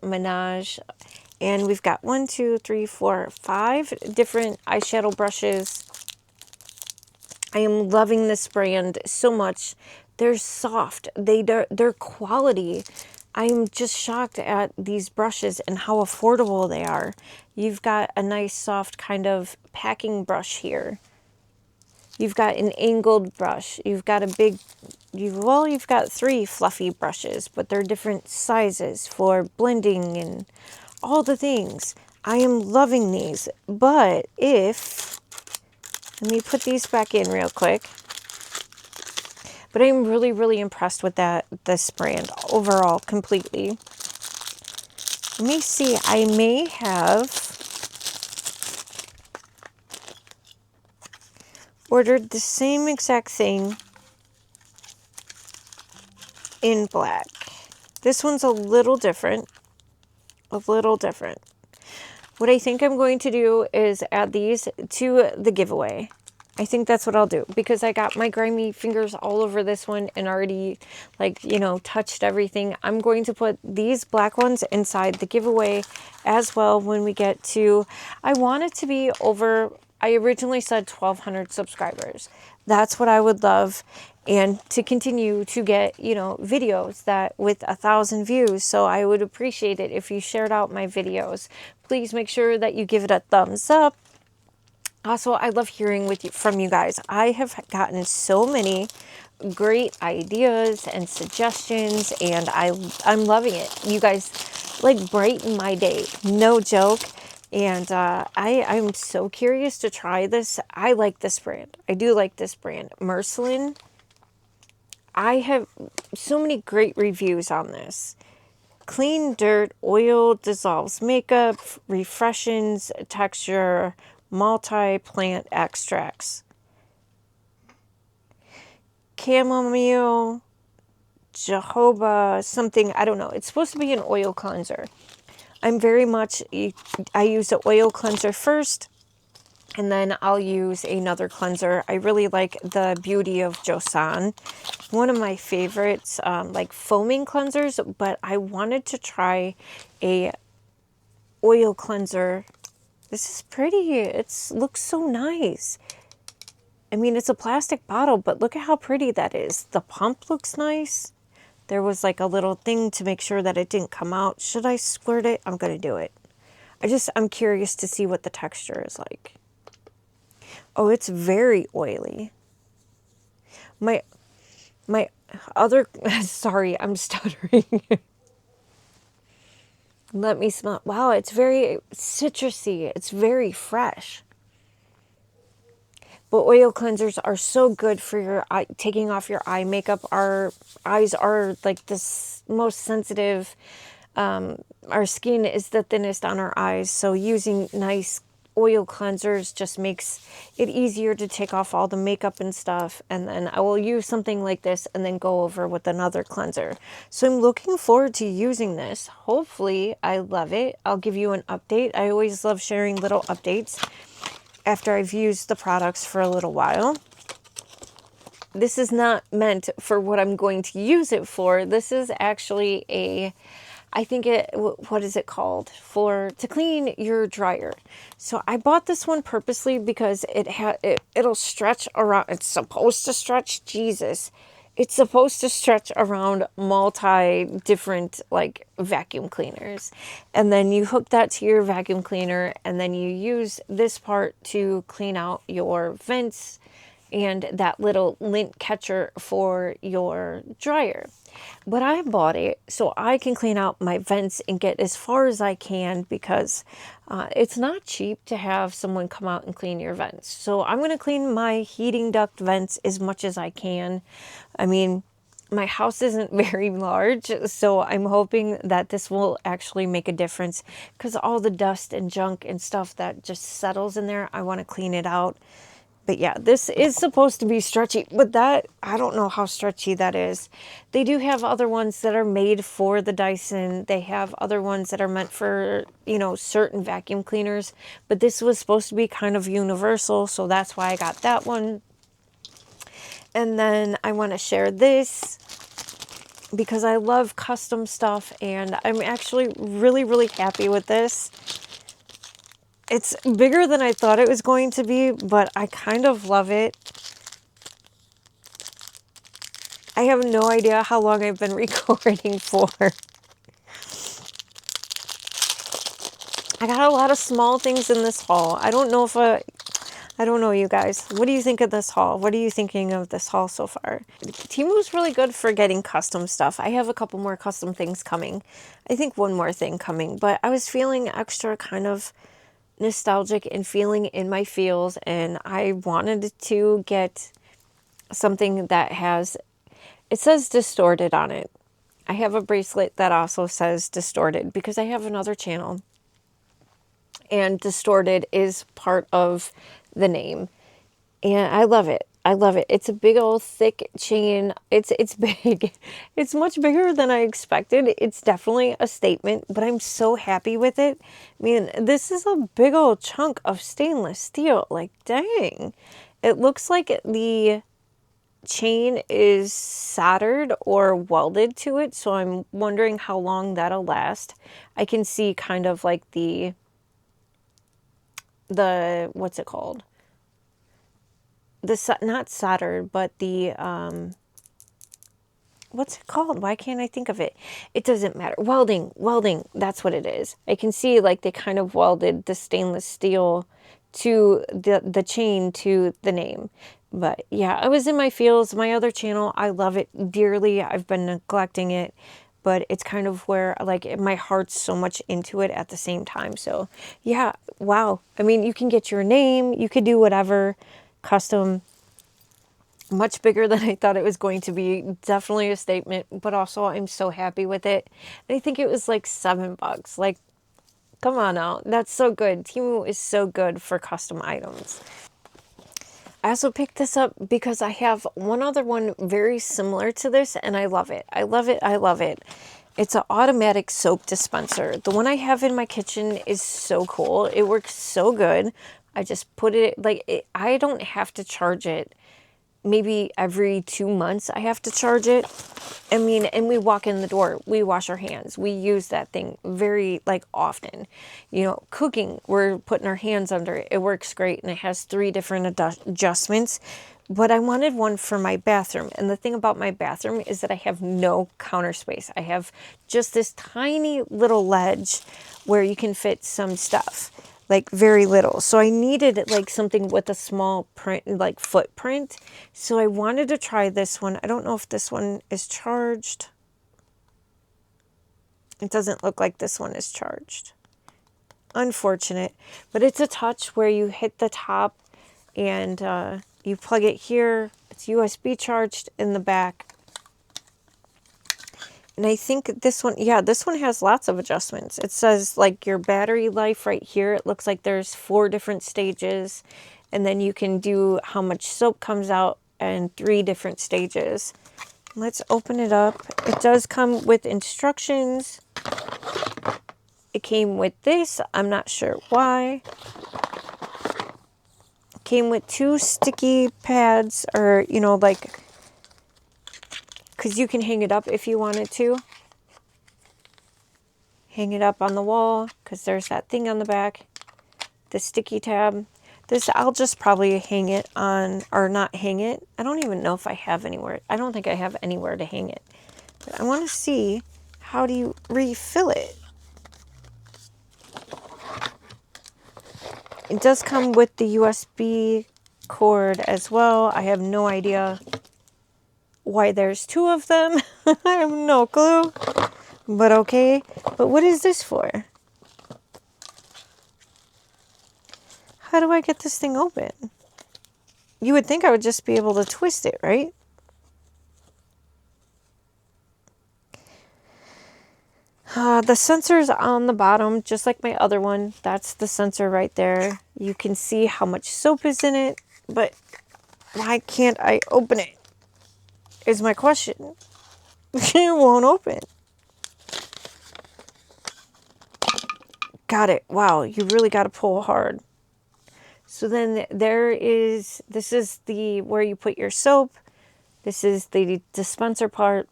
[SPEAKER 2] And we've got 1, 2, 3, 4, 5 different eyeshadow brushes. I am loving this brand so much. They're soft. They're quality. I'm just shocked at these brushes and how affordable they are. You've got a nice soft kind of packing brush here. You've got an angled brush. You've got a big, you've got 3 fluffy brushes, but they're different sizes for blending and all the things. I am loving these, but let me put these back in real quick. But I'm really, really impressed with this brand overall, completely. Let me see, I may have ordered the same exact thing in black. This one's a little different. What I think I'm going to do is add these to the giveaway. I think that's what I'll do, because I got my grimy fingers all over this one and already, like, you know, touched everything. I'm going to put these black ones inside the giveaway as well when we get to... I want it to be over... I originally said 1,200 subscribers. That's what I would love. And to continue to get, you know, videos that with 1,000 views. So I would appreciate it if you shared out my videos. Please make sure that you give it a thumbs up. Also, I love hearing from you guys. I have gotten so many great ideas and suggestions, and I'm loving it. You guys, like, brighten my day. No joke. And I'm so curious to try this. I like this brand. I do like this brand. Mercilin. I have so many great reviews on this. Clean dirt, oil dissolves makeup, refreshes texture, multi-plant extracts. Chamomile, jojoba, something, I don't know. It's supposed to be an oil cleanser. I'm very much, I use the oil cleanser first, and then I'll use another cleanser. I really like the Beauty of Joseon. One of my favorites, like foaming cleansers, but I wanted to try a oil cleanser. This is pretty. It looks so nice. I mean, it's a plastic bottle, but look at how pretty that is. The pump looks nice. There was like a little thing to make sure that it didn't come out. Should I squirt it? I'm going to do it. I'm curious to see what the texture is like. Oh, it's very oily. My other, sorry, I'm stuttering. Let me smell. Wow, it's very citrusy. It's very fresh. But oil cleansers are so good for your eye, taking off your eye makeup. Our eyes are like this most sensitive. Our skin is the thinnest on our eyes. So using nice oil cleansers just makes it easier to take off all the makeup and stuff. And then I will use something like this and then go over with another cleanser. So I'm looking forward to using this. Hopefully I love it. I'll give you an update. I always love sharing little updates after I've used the products for a little while. this is not meant for what I'm going to use it for. This is actually a, I think it, what is it called? To clean your dryer. So I bought this one purposely because it'll stretch around. It's supposed to stretch, Jesus. It's supposed to stretch around multi different like vacuum cleaners. And then you hook that to your vacuum cleaner and then you use this part to clean out your vents and that little lint catcher for your dryer. But I bought it so I can clean out my vents and get as far as I can because it's not cheap to have someone come out and clean your vents. So I'm going to clean my heating duct vents as much as I can. I mean, my house isn't very large, so I'm hoping that this will actually make a difference because all the dust and junk and stuff that just settles in there, I want to clean it out. But yeah, this is supposed to be stretchy, but that, I don't know how stretchy that is. They do have other ones that are made for the Dyson. They have other ones that are meant for, you know, certain vacuum cleaners. But this was supposed to be kind of universal, so that's why I got that one. And then I want to share this because I love custom stuff, and I'm actually really, really happy with this. It's bigger than I thought it was going to be, but I kind of love it. I have no idea how long I've been recording for. I got a lot of small things in this haul. I don't know if I don't know, you guys. What do you think of this haul? What are you thinking of this haul so far? Temu's really good for getting custom stuff. I have a couple more custom things coming. I think one more thing coming, but I was feeling extra kind of nostalgic and feeling in my feels, and I wanted to get something that has, it says distorted on it. I have a bracelet that also says distorted because I have another channel and distorted is part of the name, and I love it. I love it. It's a big old thick chain. It's big. It's much bigger than I expected. It's definitely a statement, but I'm so happy with it. I mean, this is a big old chunk of stainless steel. Like, dang. It looks like the chain is soldered or welded to it, so I'm wondering how long that'll last. I can see kind of like the what's it called? Not soldered, but the, what's it called? Why can't I think of it? It doesn't matter. Welding, that's what it is. I can see like they kind of welded the stainless steel to the chain to the name. But yeah, I was in my feels. My other channel, I love it dearly. I've been neglecting it, but it's kind of where like my heart's so much into it at the same time. So yeah, wow. I mean, you can get your name, you could do whatever. Custom, much bigger than I thought it was going to be. Definitely a statement, but also I'm so happy with it. And I think it was like $7. Like, come on out. That's so good. Temu is so good for custom items. I also picked this up because I have one other one very similar to this, and I love it. I love it. I love it. It's an automatic soap dispenser. The one I have in my kitchen is so cool. It works so good. I just put it, like, I don't have to charge it. Maybe every 2 months I have to charge it. I mean, and we walk in the door, we wash our hands. We use that thing very, like, often. You know, cooking, we're putting our hands under it. It works great, and it has 3 different adjustments. But I wanted one for my bathroom. And the thing about my bathroom is that I have no counter space. I have just this tiny little ledge where you can fit some stuff. Like very little. So I needed like something with a small print, like footprint. So I wanted to try this one. I don't know if this one is charged. It doesn't look like this one is charged. Unfortunate. But it's a touch where you hit the top and you plug it here. It's USB charged in the back. And I think this one, yeah, this one has lots of adjustments. It says like your battery life right here. It looks like there's 4 different stages. And then you can do how much soap comes out and 3 different stages. Let's open it up. It does come with instructions. It came with this. I'm not sure why. It came with 2 sticky pads, or, you know, like because you can hang it up if you wanted to. Hang it up on the wall because there's that thing on the back. The sticky tab. This, I'll just probably hang it on, or not hang it. I don't even know if I have anywhere. I don't think I have anywhere to hang it. But I want to see, how do you refill it? It does come with the USB cord as well. I have no idea why there's two of them. I have no clue. But okay. But what is this for? How do I get this thing open? You would think I would just be able to twist it, right? The sensor's on the bottom, just like my other one. That's the sensor right there. You can see how much soap is in it, but why can't I open it? Is my question. It won't open. Got it. Wow, you really got to pull hard. So then this is the where you put your soap. This is the dispenser part.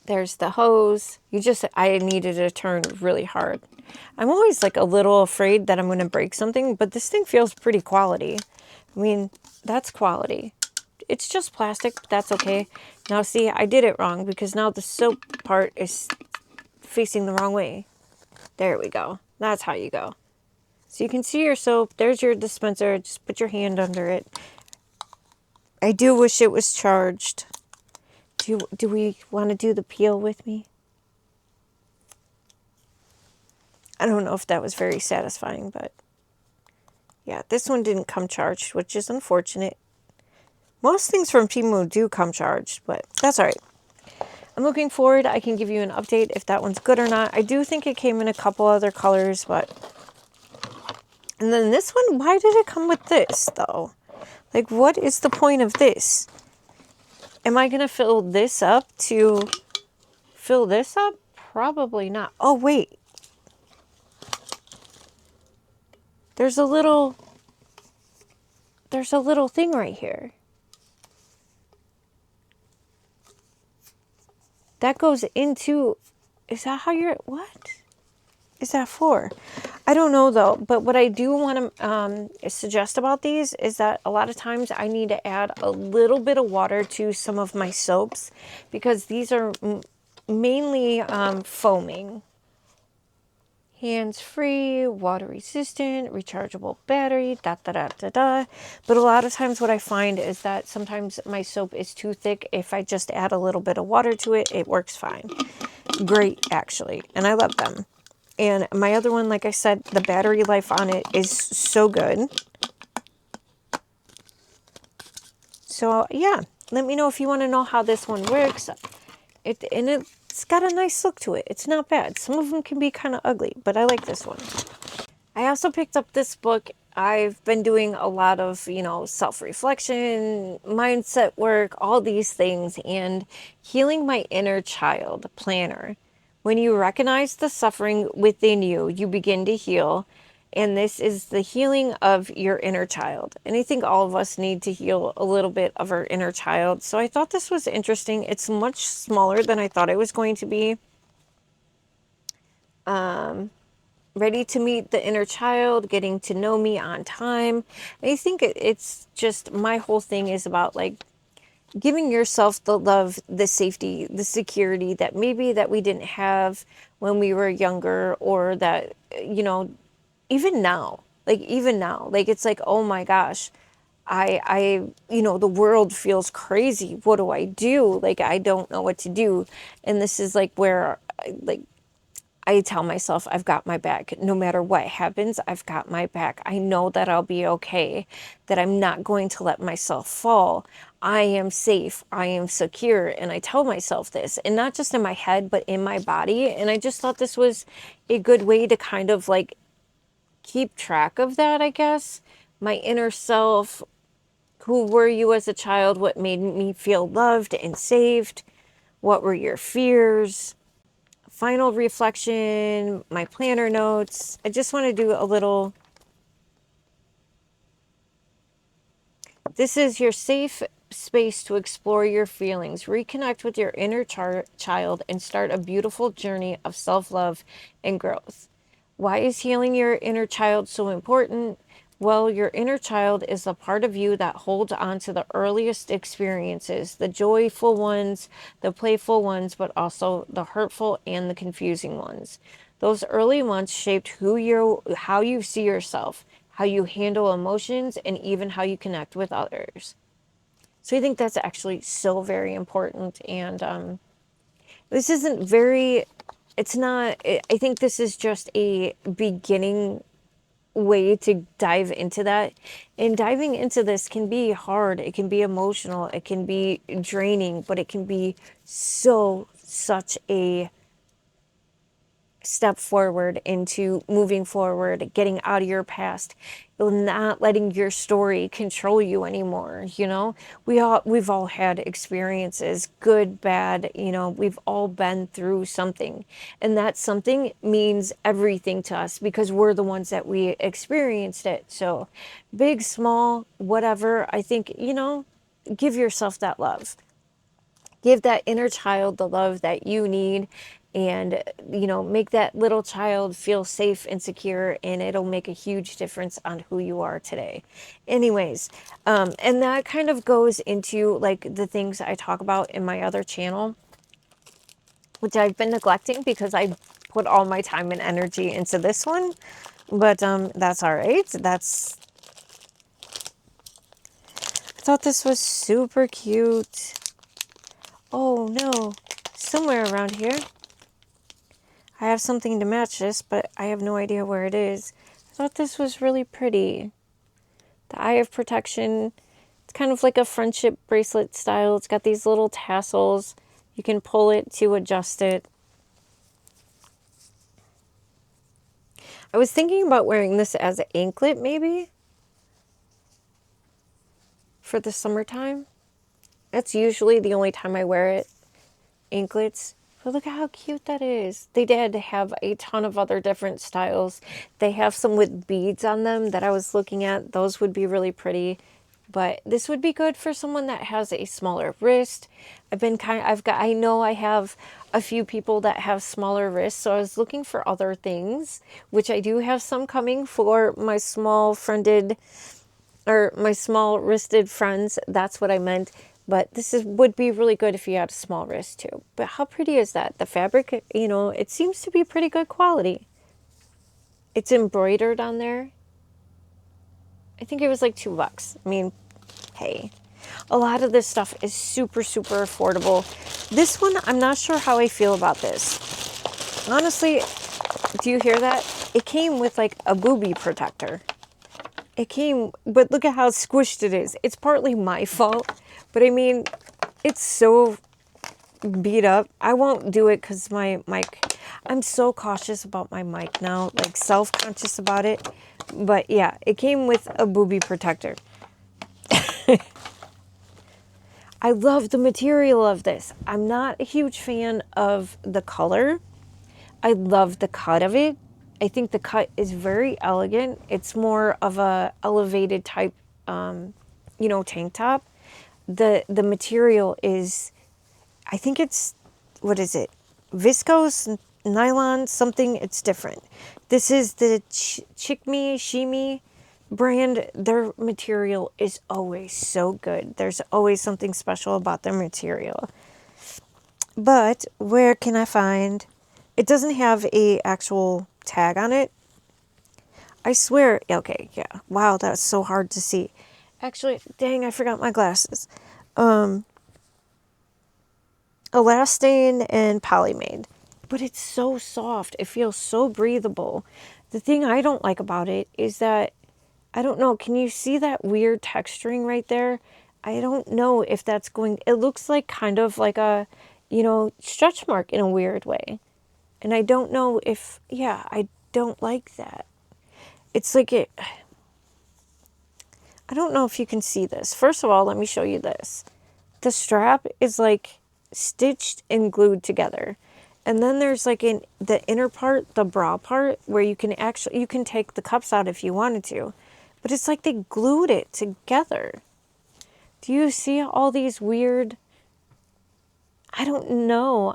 [SPEAKER 2] There's the hose. I needed to turn really hard. I'm always like a little afraid that I'm going to break something, but this thing feels pretty quality. I mean, that's quality. It's just plastic, but that's okay. Now see, I did it wrong because now the soap part is facing the wrong way. There we go. That's how you go. So you can see your soap. There's your dispenser. Just put your hand under it. I do wish it was charged. Do we want to do the peel with me? I don't know if that was very satisfying, but yeah, this one didn't come charged, which is unfortunate. Most things from Temu do come charged, but that's all right. I'm looking forward. I can give you an update if that one's good or not. I do think it came in a couple other colors, but... And then this one, why did it come with this, though? Like, what is the point of this? Am I going to fill this up to fill this up? Probably not. Oh, wait. There's a little thing right here. That goes into, is that how you're, what is that for? I don't know though, but what I do want to suggest about these is that a lot of times I need to add a little bit of water to some of my soaps because these are mainly foaming. Hands-free, water-resistant, rechargeable battery, da-da-da-da-da. But a lot of times what I find is that sometimes my soap is too thick. If I just add a little bit of water to it, it works fine. Great, actually. And I love them. And my other one, like I said, the battery life on it is so good. So, yeah. Let me know if you want to know how this one works. It's got a nice look to it. It's not bad. Some of them can be kind of ugly, but I like this one. I also picked up this book. I've been doing a lot of, self-reflection, mindset work, all these things, and Healing My Inner Child Planner. When you recognize the suffering within you, you begin to heal. And this is the healing of your inner child. And I think all of us need to heal a little bit of our inner child. So I thought this was interesting. It's much smaller than I thought it was going to be. Ready to meet the inner child, getting to know me on time. And I think it's just, my whole thing is about like giving yourself the love, the safety, the security that maybe that we didn't have when we were younger, or that, even now, it's like, oh my gosh, the world feels crazy. What do I do? Like, I don't know what to do. And this is like where, I tell myself I've got my back. No matter what happens, I've got my back. I know that I'll be okay, that I'm not going to let myself fall. I am safe. I am secure. And I tell myself this, and not just in my head, but in my body. And I just thought this was a good way to kind of like keep track of that, I guess. My inner self. Who were you as a child? What made me feel loved and saved? What were your fears? Final reflection, my planner notes. I just want to do a little. This is your safe space to explore your feelings, reconnect with your inner child, and start a beautiful journey of self-love and growth. Why is healing your inner child so important? Well, your inner child is the part of you that holds on to the earliest experiences, the joyful ones, the playful ones, but also the hurtful and the confusing ones. Those early ones shaped how you see yourself, how you handle emotions, and even how you connect with others. So I think that's actually so very important. And this isn't very, it's not, I think this is just a beginning way to dive into that. And diving into this can be hard. It can be emotional. It can be draining, but it can be such a step forward into moving forward, getting out of your past, not letting your story control you anymore. You know, we've all had experiences, good, bad, you know, we've all been through something, and that something means everything to us because we're the ones that we experienced it. So big, small, whatever, I think, you know, give yourself that love. Give that inner child the love that you need, and, you know, make that little child feel safe and secure, and it'll make a huge difference on who you are today. Anyways, and that kind of goes into like the things I talk about in my other channel, which I've been neglecting because I put all my time and energy into this one. But that's all right. I thought this was super cute. Oh no, somewhere around here. I have something to match this, but I have no idea where it is. I thought this was really pretty. The Eye of Protection. It's kind of like a friendship bracelet style. It's got these little tassels. You can pull it to adjust it. I was thinking about wearing this as an anklet maybe for the summertime. That's usually the only time I wear it, anklets. But look at how cute that is. They did have a ton of other different styles. They have some with beads on them that I was looking at. Those would be really pretty. But this would be good for someone that has a smaller wrist. I know I have a few people that have smaller wrists, so I was looking for other things, which I do have some coming for my small wristed friends. That's what I meant. But would be really good if you had a small wrist too. But how pretty is that? The fabric, you know, it seems to be pretty good quality. It's embroidered on there. I think it was like $2. I mean, hey, a lot of this stuff is super, super affordable. This one, I'm not sure how I feel about this. Honestly, do you hear that? It came with like a booby protector. But look at how squished it is. It's partly my fault. But I mean, it's so beat up. I won't do it because my mic, I'm so cautious about my mic now, like self-conscious about it. But yeah, it came with a booby protector. I love the material of this. I'm not a huge fan of the color. I love the cut of it. I think the cut is very elegant. It's more of a elevated type, you know, tank top. The material is, I think it's, what is it? Viscose, nylon, something, it's different. This is the Shimi brand. Their material is always so good. There's always something special about their material. But where can I find, it doesn't have a actual tag on it. I swear, okay, yeah. Wow, that's so hard to see. Actually, dang, I forgot my glasses. Elastane and Polymade. But it's so soft. It feels so breathable. The thing I don't like about it is that, I don't know, can you see that weird texturing right there? I don't know if that's it looks like kind of like a, you know, stretch mark in a weird way. And I don't know if, yeah, I don't like that. It's like I don't know if you can see this. First of all, let me show you this. The strap is like stitched and glued together. And then there's like the inner part, the bra part, where you can take the cups out if you wanted to. But it's like they glued it together. Do you see all these weird, I don't know.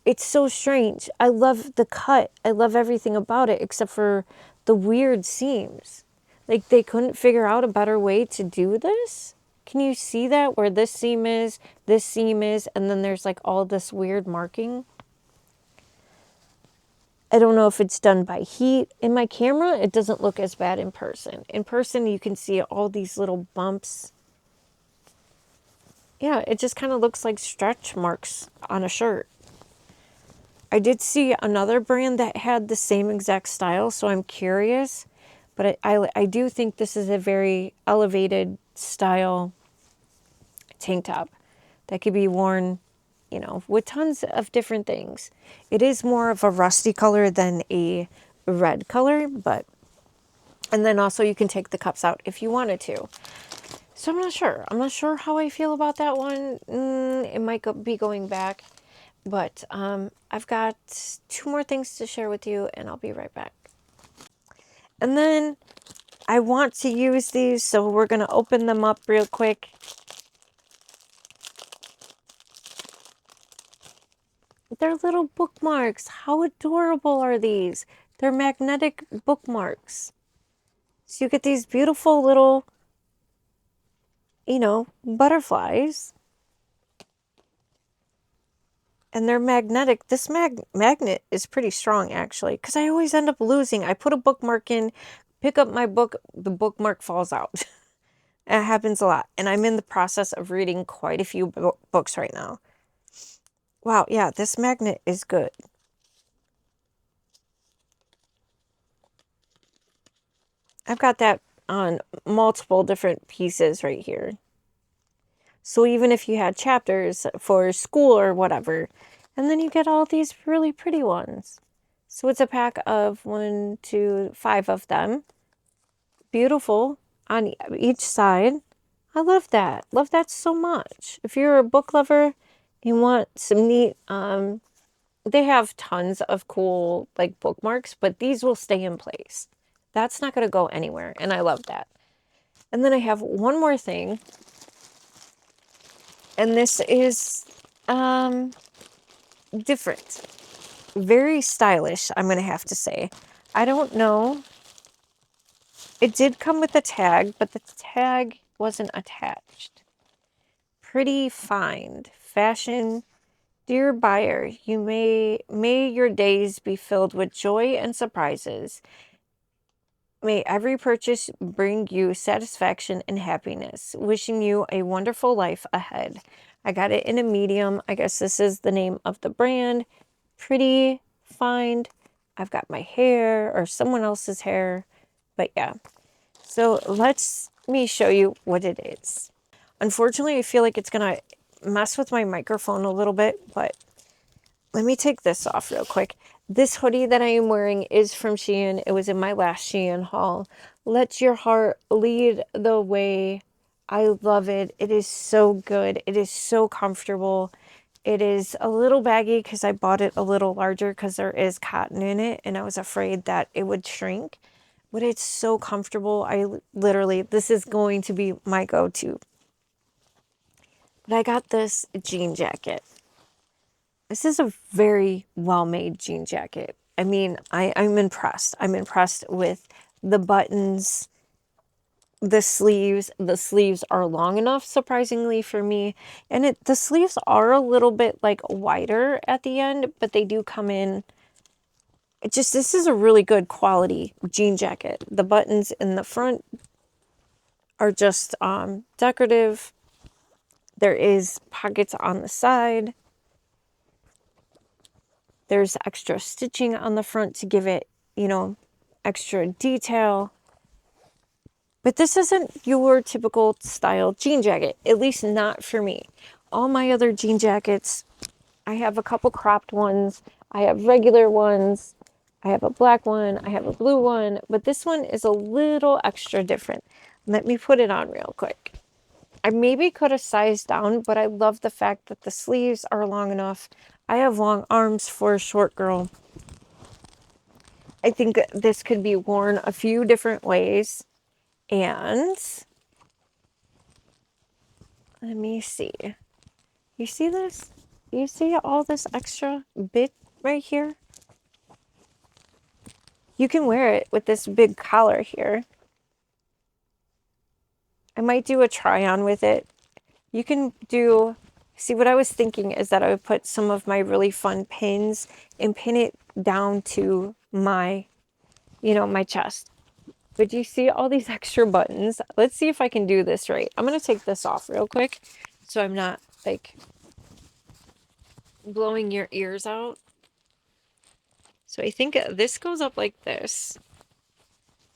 [SPEAKER 2] It's so strange. I love the cut. I love everything about it except for the weird seams. Like they couldn't figure out a better way to do this. Can you see that where this seam is, and then there's like all this weird marking? I don't know if it's done by heat. In my camera, it doesn't look as bad in person. In person, you can see all these little bumps. Yeah, it just kind of looks like stretch marks on a shirt. I did see another brand that had the same exact style, so I'm curious. But I do think this is a very elevated style tank top that could be worn, you know, with tons of different things. It is more of a rusty color than a red color, but, and then also you can take the cups out if you wanted to. So I'm not sure. I'm not sure how I feel about that one. It might be going back, but I've got 2 more things to share with you, and I'll be right back. And then I want to use these, so we're going to open them up real quick. They're little bookmarks. How adorable are these? They're magnetic bookmarks. So you get these beautiful little, you know, butterflies. And they're magnetic. This magnet is pretty strong, actually, because I always end up losing. I put a bookmark in, pick up my book, the bookmark falls out. It happens a lot. And I'm in the process of reading quite a few books right now. Wow, yeah, this magnet is good. I've got that on multiple different pieces right here. So even if you had chapters for school or whatever, and then you get all these really pretty ones. So it's a pack of 1, 2, 5 of them. Beautiful on each side. I love that. Love that so much. If you're a book lover, you want some neat, they have tons of cool like bookmarks, but these will stay in place. That's not going to go anywhere, and I love that. And then I have one more thing, and this is different. Very stylish, I'm going to have to say. I don't know. It did come with a tag, but the tag wasn't attached. Pretty find. Fashion. Dear buyer, may your days be filled with joy and surprises. May every purchase bring you satisfaction and happiness. Wishing you a wonderful life ahead. I got it in a medium. I guess this is the name of the brand. Pretty find. I've got my hair or someone else's hair. But yeah. So let me show you what it is. Unfortunately, I feel like it's going to mess with my microphone a little bit, but let me take this off real quick. This hoodie that I am wearing is from SEaN. It was in my last SEaN haul. Let your heart lead the way. I love it. It is so good. It is so comfortable. It is a little baggy because I bought it a little larger because there is cotton in it, and I was afraid that it would shrink. But it's so comfortable. I literally, this is going to be my go-to. But I got this jean jacket. This is a very well-made jean jacket. I mean, I'm impressed. I'm impressed with the buttons, the sleeves. The sleeves are long enough, surprisingly for me. And the sleeves are a little bit like wider at the end, but they do come in. This is a really good quality jean jacket. The buttons in the front are just decorative. There is pockets on the side. There's extra stitching on the front to give it, you know, extra detail. But this isn't your typical style jean jacket, at least not for me. All my other jean jackets, I have a couple cropped ones. I have regular ones. I have a black one. I have a blue one. But this one is a little extra different. Let me put it on real quick. I maybe could have sized down, but I love the fact that the sleeves are long enough. I have long arms for a short girl. I think this could be worn a few different ways. And Let me see. You see this? You see all this extra bit right here? You can wear it with this big collar here. I might do a try on with it. You can do, see what I was thinking is that I would put some of my really fun pins and pin it down to my, you know, my chest. But you see all these extra buttons? Let's see if I can do this right. I'm going to take this off real quick so I'm not like blowing your ears out. So I think this goes up like this.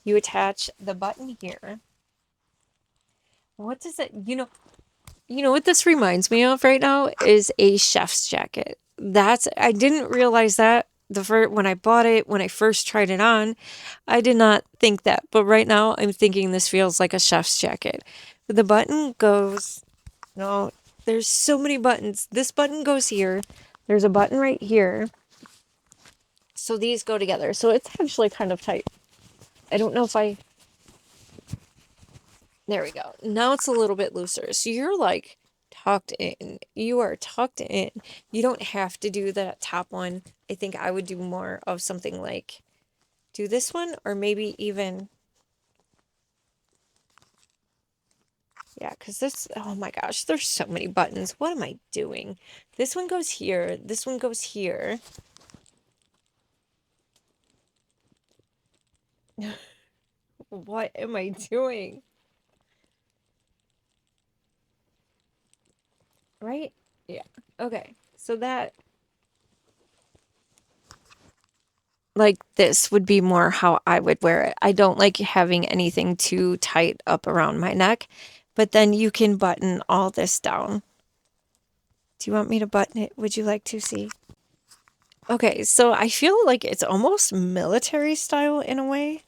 [SPEAKER 2] You attach the button here. What does it, you know what this reminds me of right now is a chef's jacket. I didn't realize that when I bought it, when I first tried it on, I did not think that. But right now I'm thinking this feels like a chef's jacket. But the button goes, no, there's so many buttons. This button goes here. There's a button right here. So these go together. So it's actually kind of tight. I don't know if there we go. Now it's a little bit looser. So you're like tucked in. You are tucked in. You don't have to do that top one. I think I would do more of something like do this one or maybe even, yeah, because this, oh my gosh, there's so many buttons. What am I doing? This one goes here. This one goes here. What am I doing? Right? Yeah. Okay. So that, like this would be more how I would wear it. I don't like having anything too tight up around my neck, but then you can button all this down. Do you want me to button it? Would you like to see? Okay, so I feel like it's almost military style in a way.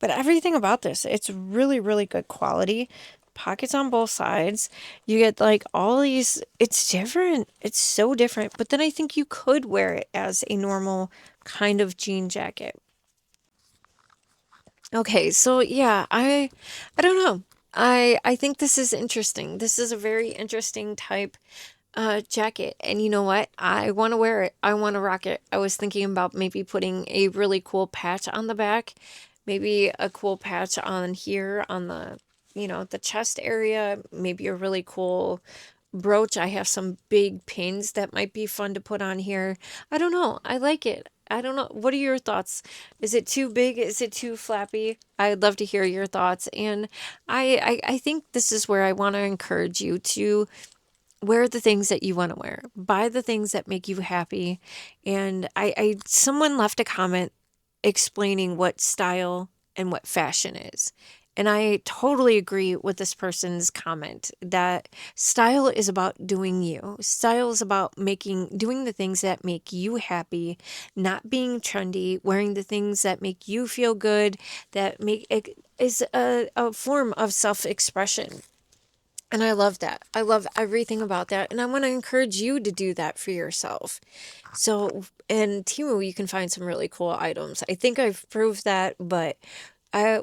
[SPEAKER 2] But everything about this, it's really, really good quality. Pockets on both sides. You get like all these, it's different. It's so different. But then I think you could wear it as a normal kind of jean jacket. Okay, so yeah, I don't know. I think this is interesting. This is a very interesting type jacket. And you know what? I want to wear it. I want to rock it. I was thinking about maybe putting a really cool patch on the back. Maybe a cool patch on here on the, you know, the chest area. Maybe a really cool brooch. I have some big pins that might be fun to put on here. I don't know. I like it. I don't know. What are your thoughts? Is it too big? Is it too flappy? I'd love to hear your thoughts. And I think this is where I want to encourage you to wear the things that you want to wear. Buy the things that make you happy. And someone left a comment explaining what style and what fashion is. And I totally agree with this person's comment that style is about doing you. Style is about doing the things that make you happy, not being trendy, wearing the things that make you feel good, that make it is a form of self-expression. And I love that. I love everything about that. And I want to encourage you to do that for yourself. So in Temu, you can find some really cool items. I think I've proved that, but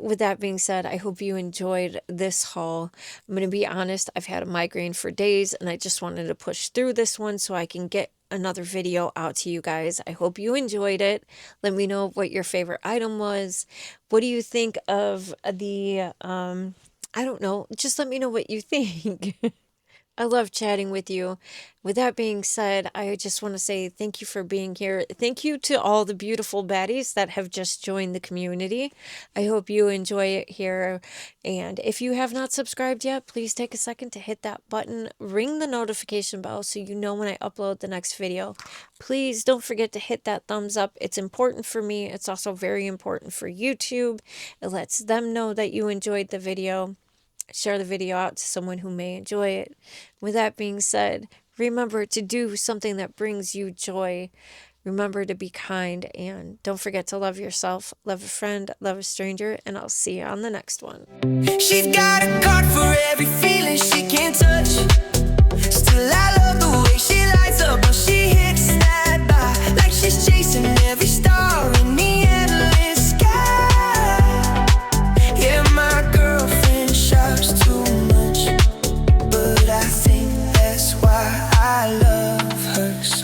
[SPEAKER 2] with that being said, I hope you enjoyed this haul. I'm going to be honest, I've had a migraine for days and I just wanted to push through this one so I can get another video out to you guys. I hope you enjoyed it. Let me know what your favorite item was. What do you think of the, I don't know, just let me know what you think. I love chatting with you. With that being said, I just want to say thank you for being here. Thank you to all the beautiful baddies that have just joined the community. I hope you enjoy it here. And if you have not subscribed yet, please take a second to hit that button. Ring the notification bell so you know when I upload the next video. Please don't forget to hit that thumbs up. It's important for me. It's also very important for YouTube. It lets them know that you enjoyed the video. Share the video out to someone who may enjoy it. With that being said, remember to do something that brings you joy. Remember to be kind, and don't forget to love yourself, love a friend, love a stranger, and I'll see you on the next one.
[SPEAKER 1] She's got a card for every feeling she can't touch. Still I love the way she lights up when she hits that bar, like she's chasing every star in the endless sky. Yeah, my girlfriend shops too much, but universe.